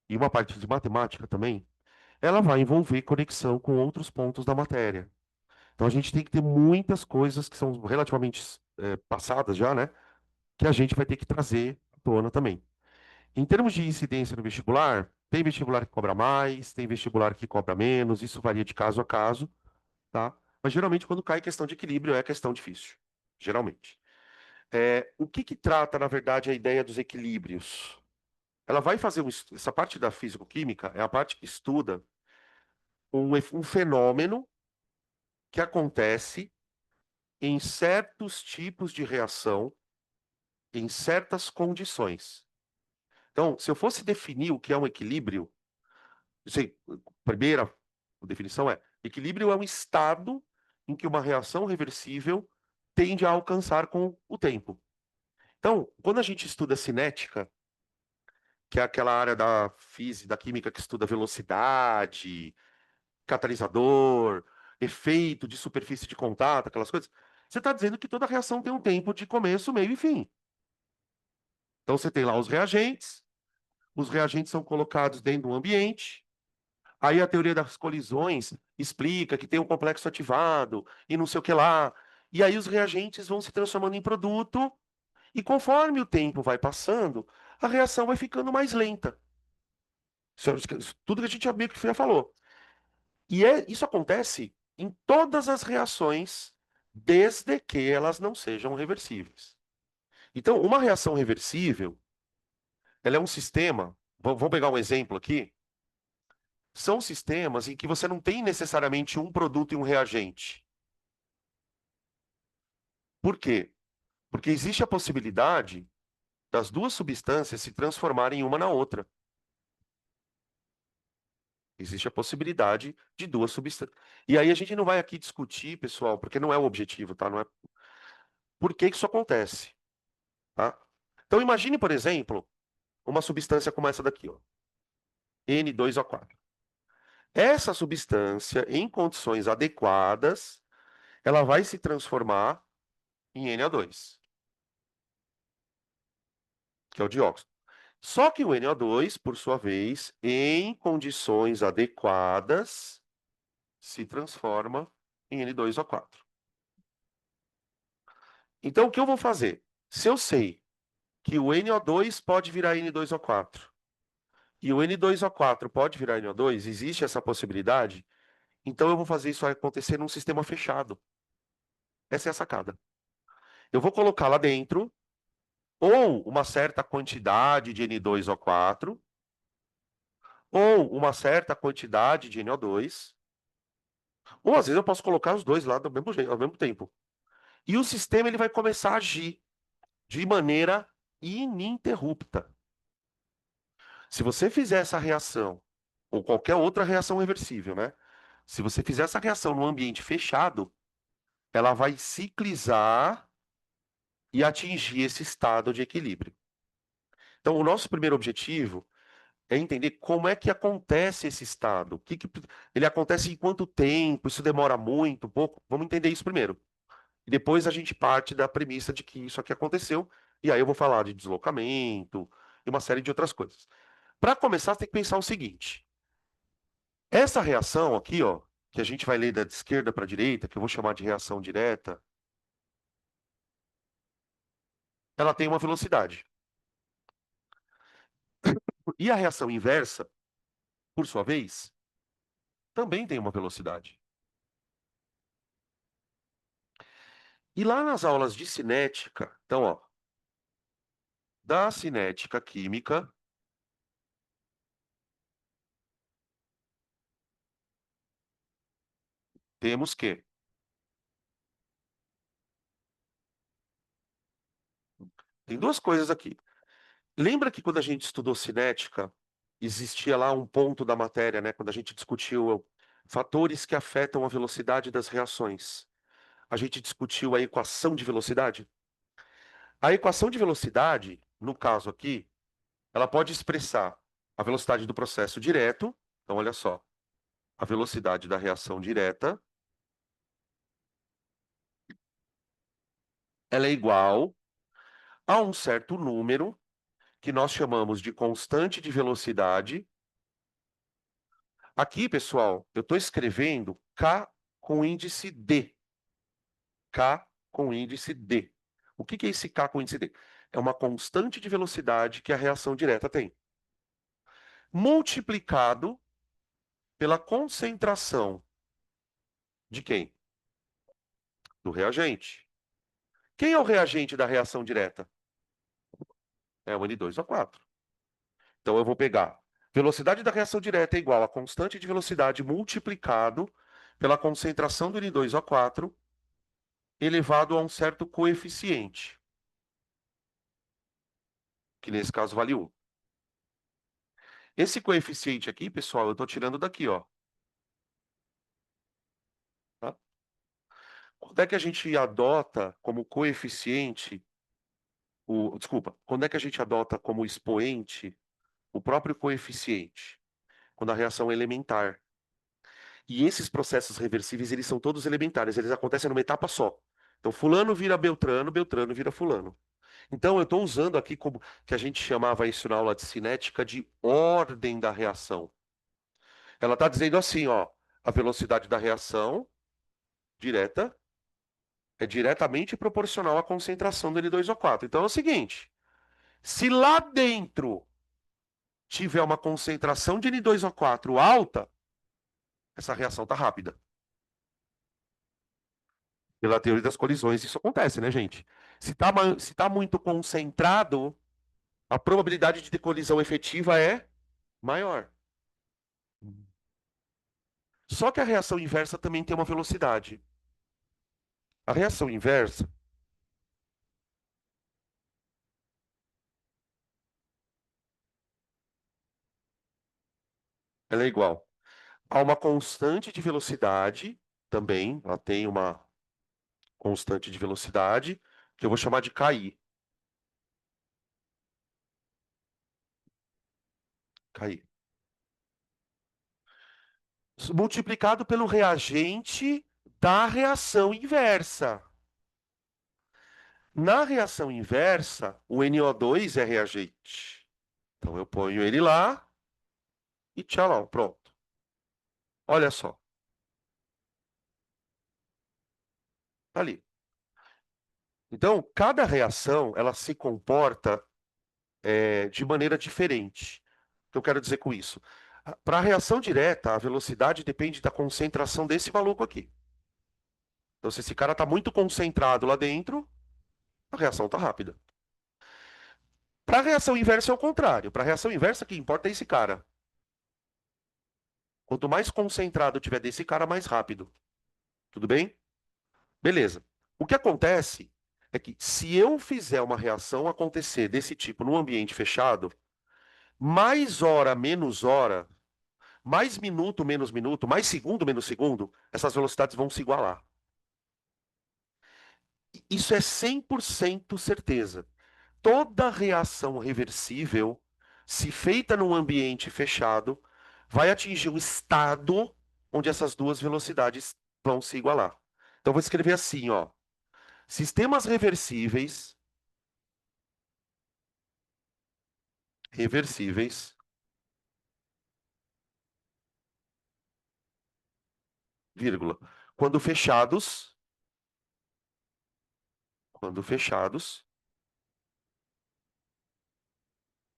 e uma parte de matemática também, ela vai envolver conexão com outros pontos da matéria. Então, a gente tem que ter muitas coisas que são relativamente passadas já, né? Que a gente vai ter que trazer à tona também. Em termos de incidência no vestibular, tem vestibular que cobra mais, tem vestibular que cobra menos, isso varia de caso a caso, tá? Mas geralmente quando cai questão de equilíbrio é questão difícil, geralmente. O que que trata, na verdade, a ideia dos equilíbrios? Ela vai fazer essa parte da físico-química é a parte que estuda um fenômeno que acontece em certos tipos de reação, em certas condições. Então, se eu fosse definir o que é um equilíbrio, sei, primeira definição é: equilíbrio é um estado em que uma reação reversível tende a alcançar com o tempo. Então, quando a gente estuda cinética, que é aquela área da física, da química que estuda velocidade, catalisador, efeito de superfície de contato, aquelas coisas, você está dizendo que toda reação tem um tempo de começo, meio e fim. Então, você tem lá os reagentes são colocados dentro do ambiente. Aí a teoria das colisões explica que tem um complexo ativado e não sei o que lá. E aí os reagentes vão se transformando em produto, e conforme o tempo vai passando, a reação vai ficando mais lenta. Tudo que a gente já meio que já falou. Isso acontece em todas as reações, desde que elas não sejam reversíveis. Então, uma reação reversível, ela é um sistema. Vamos pegar um exemplo aqui. São sistemas em que você não tem necessariamente um produto e um reagente. Por quê? Porque existe a possibilidade das duas substâncias se transformarem uma na outra. Existe a possibilidade de duas substâncias. E aí a gente não vai aqui discutir, pessoal, porque não é o objetivo, tá? Não é por que que isso acontece, tá? Então imagine, por exemplo, uma substância como essa daqui, ó, N2O4. Essa substância, em condições adequadas, ela vai se transformar em Na2, que é o dióxido. Só que o NO2, por sua vez, em condições adequadas, se transforma em N2O4. Então, o que eu vou fazer? Se eu sei que o NO2 pode virar N2O4 e o N2O4 pode virar NO2, existe essa possibilidade, então eu vou fazer isso acontecer num sistema fechado. Essa é a sacada. Eu vou colocar lá dentro ou uma certa quantidade de N2O4 ou uma certa quantidade de NO2, ou às vezes eu posso colocar os dois lá do mesmo jeito, ao mesmo tempo. E o sistema ele vai começar a agir de maneira ininterrupta. Se você fizer essa reação, ou qualquer outra reação reversível, né? Se você fizer essa reação num ambiente fechado, ela vai ciclizar e atingir esse estado de equilíbrio. Então, o nosso primeiro objetivo é entender como é que acontece esse estado. Ele acontece em quanto tempo? Isso demora muito, pouco? Vamos entender isso primeiro. E depois a gente parte da premissa de que isso aqui aconteceu, e aí eu vou falar de deslocamento e uma série de outras coisas. Para começar, você tem que pensar o seguinte: essa reação aqui, ó, que a gente vai ler da esquerda para a direita, que eu vou chamar de reação direta, ela tem uma velocidade. E a reação inversa, por sua vez, também tem uma velocidade. E lá nas aulas de cinética, então, ó, da cinética química, temos que tem duas coisas aqui. Lembra que quando a gente estudou cinética, existia lá um ponto da matéria, né, quando a gente discutiu fatores que afetam a velocidade das reações. A gente discutiu a equação de velocidade. A equação de velocidade, no caso aqui, ela pode expressar a velocidade do processo direto. Então, olha só, a velocidade da reação direta, ela é igual a um certo número que nós chamamos de constante de velocidade. Aqui, pessoal, eu estou escrevendo K com índice D. K com índice D. O que que é esse K com índice D? É uma constante de velocidade que a reação direta tem, multiplicado pela concentração de quem? Do reagente. Quem é o reagente da reação direta? É o N2O4. Então eu vou pegar velocidade da reação direta é igual a constante de velocidade multiplicado pela concentração do N2O4 elevado a um certo coeficiente, que nesse caso vale 1. Esse coeficiente aqui, pessoal, eu estou tirando daqui, ó. Tá? Quando é que a gente adota como coeficiente desculpa, quando é que a gente adota como expoente o próprio coeficiente? Quando a reação é elementar. E esses processos reversíveis, eles são todos elementares, eles acontecem numa etapa só. Então, fulano vira Beltrano, Beltrano vira fulano. Então, eu estou usando aqui como que a gente chamava isso na aula de cinética de ordem da reação. Ela está dizendo assim, ó, a velocidade da reação direta é diretamente proporcional à concentração do N2O4. Então, é o seguinte, se lá dentro tiver uma concentração de N2O4 alta, essa reação está rápida. Pela teoria das colisões, isso acontece, né, gente? Se tá muito concentrado, a probabilidade de ter colisão efetiva é maior. Só que a reação inversa também tem uma velocidade. A reação inversa, ela é igual. Há uma constante de velocidade também, ela tem uma constante de velocidade, que eu vou chamar de KI. KI. Multiplicado pelo reagente da reação inversa. Na reação inversa, o NO2 é reagente. Então eu ponho ele lá e tchau, pronto. Olha só, tá ali. Então, cada reação, ela se comporta de maneira diferente. O que eu quero dizer com isso? Para a reação direta, a velocidade depende da concentração desse maluco aqui. Então, se esse cara está muito concentrado lá dentro, a reação está rápida. Para a reação inversa é o contrário. Para a reação inversa, o que importa é esse cara. Quanto mais concentrado tiver desse cara, mais rápido. Tudo bem? Beleza. O que acontece é que se eu fizer uma reação acontecer desse tipo num ambiente fechado, mais hora menos hora, mais minuto menos minuto, mais segundo menos segundo, essas velocidades vão se igualar. Isso é 100% certeza. Toda reação reversível, se feita num ambiente fechado, vai atingir um estado onde essas duas velocidades vão se igualar. Então, vou escrever assim, ó. Sistemas reversíveis, vírgula, quando fechados, quando fechados,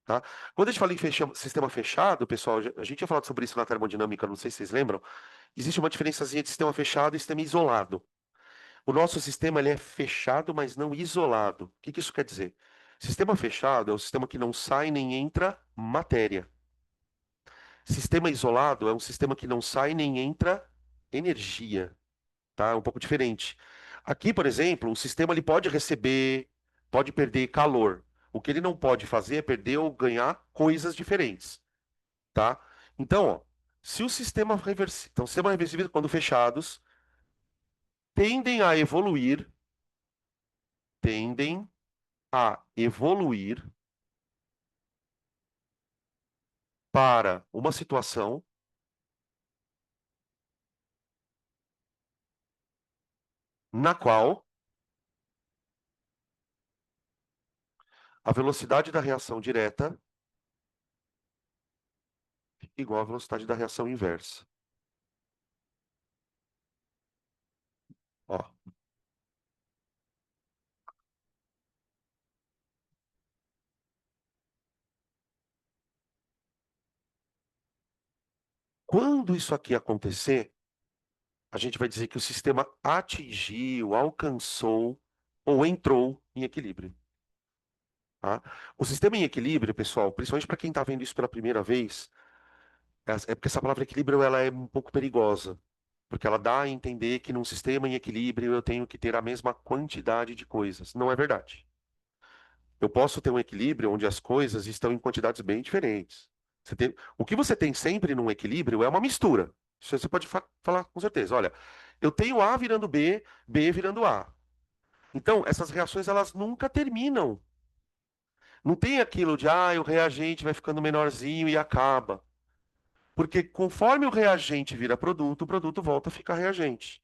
tá? Quando a gente fala em sistema fechado, pessoal, a gente tinha falado sobre isso na termodinâmica, não sei se vocês lembram, existe uma diferençazinha de sistema fechado e sistema isolado. O nosso sistema ele é fechado, mas não isolado. O que que isso quer dizer? Sistema fechado é o sistema que não sai nem entra matéria. Sistema isolado é um sistema que não sai nem entra energia, tá? É um pouco diferente. Aqui, por exemplo, o sistema ele pode receber, pode perder calor. O que ele não pode fazer é perder ou ganhar coisas diferentes, tá? Então, ó, se o sistema reversível, então, sistema reversível, quando fechados, tendem a evoluir, tendem a evoluir para uma situação na qual a velocidade da reação direta é igual à velocidade da reação inversa. Ó, quando isso aqui acontecer, a gente vai dizer que o sistema atingiu, alcançou ou entrou em equilíbrio. Tá? O sistema em equilíbrio, pessoal, principalmente para quem está vendo isso pela primeira vez, é porque essa palavra equilíbrio ela é um pouco perigosa, porque ela dá a entender que num sistema em equilíbrio eu tenho que ter a mesma quantidade de coisas. Não é verdade. Eu posso ter um equilíbrio onde as coisas estão em quantidades bem diferentes. O que você tem sempre num equilíbrio é uma mistura. Isso você pode falar com certeza. Olha, eu tenho A virando B, B virando A. Então, essas reações elas nunca terminam. Não tem aquilo de, o reagente vai ficando menorzinho e acaba. Porque conforme o reagente vira produto, o produto volta a ficar reagente.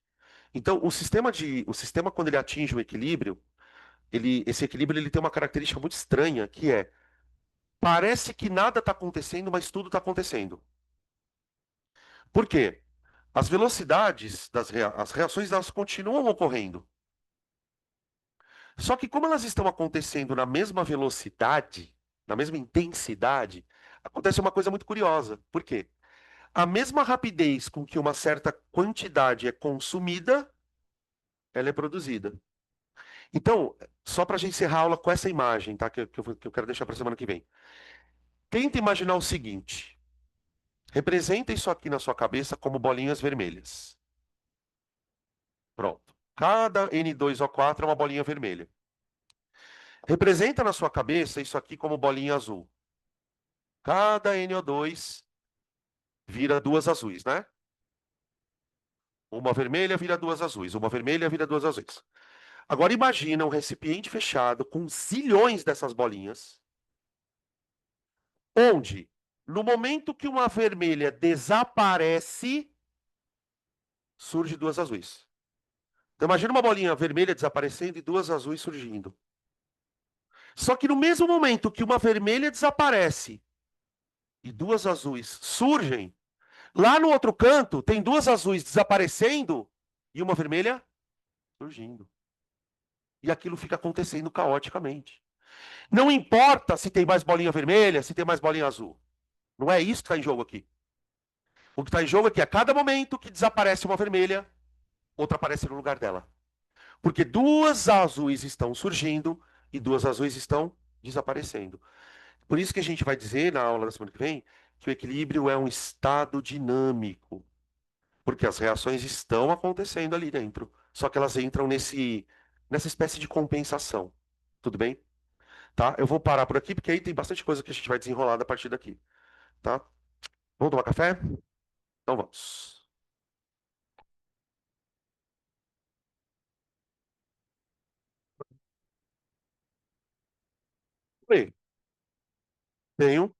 Então, o sistema quando ele atinge o equilíbrio, esse equilíbrio ele tem uma característica muito estranha, que é parece que nada está acontecendo, mas tudo está acontecendo. Por quê? As velocidades as reações elas continuam ocorrendo. Só que como elas estão acontecendo na mesma velocidade, na mesma intensidade, acontece uma coisa muito curiosa. Por quê? A mesma rapidez com que uma certa quantidade é consumida, ela é produzida. Então, só para a gente encerrar a aula com essa imagem, tá? Que eu quero deixar para a semana que vem. Tenta imaginar o seguinte: representa isso aqui na sua cabeça como bolinhas vermelhas. Pronto. Cada N2O4 é uma bolinha vermelha. Representa na sua cabeça isso aqui como bolinha azul. Cada NO2 vira duas azuis, né? Uma vermelha vira duas azuis, uma vermelha vira duas azuis. Agora imagina um recipiente fechado com zilhões dessas bolinhas, onde, no momento que uma vermelha desaparece, surge duas azuis. Então imagina uma bolinha vermelha desaparecendo e duas azuis surgindo. Só que no mesmo momento que uma vermelha desaparece e duas azuis surgem, lá no outro canto tem duas azuis desaparecendo e uma vermelha surgindo. E aquilo fica acontecendo caoticamente. Não importa se tem mais bolinha vermelha, se tem mais bolinha azul. Não é isso que está em jogo aqui. O que está em jogo é que a cada momento que desaparece uma vermelha, outra aparece no lugar dela. Porque duas azuis estão surgindo e duas azuis estão desaparecendo. Por isso que a gente vai dizer na aula da semana que vem que o equilíbrio é um estado dinâmico. Porque as reações estão acontecendo ali dentro. Só que elas entram nessa espécie de compensação. Tudo bem? Tá? Eu vou parar por aqui, porque aí tem bastante coisa que a gente vai desenrolar a partir daqui. Tá? Vamos tomar café? Então vamos. Oi, tenho.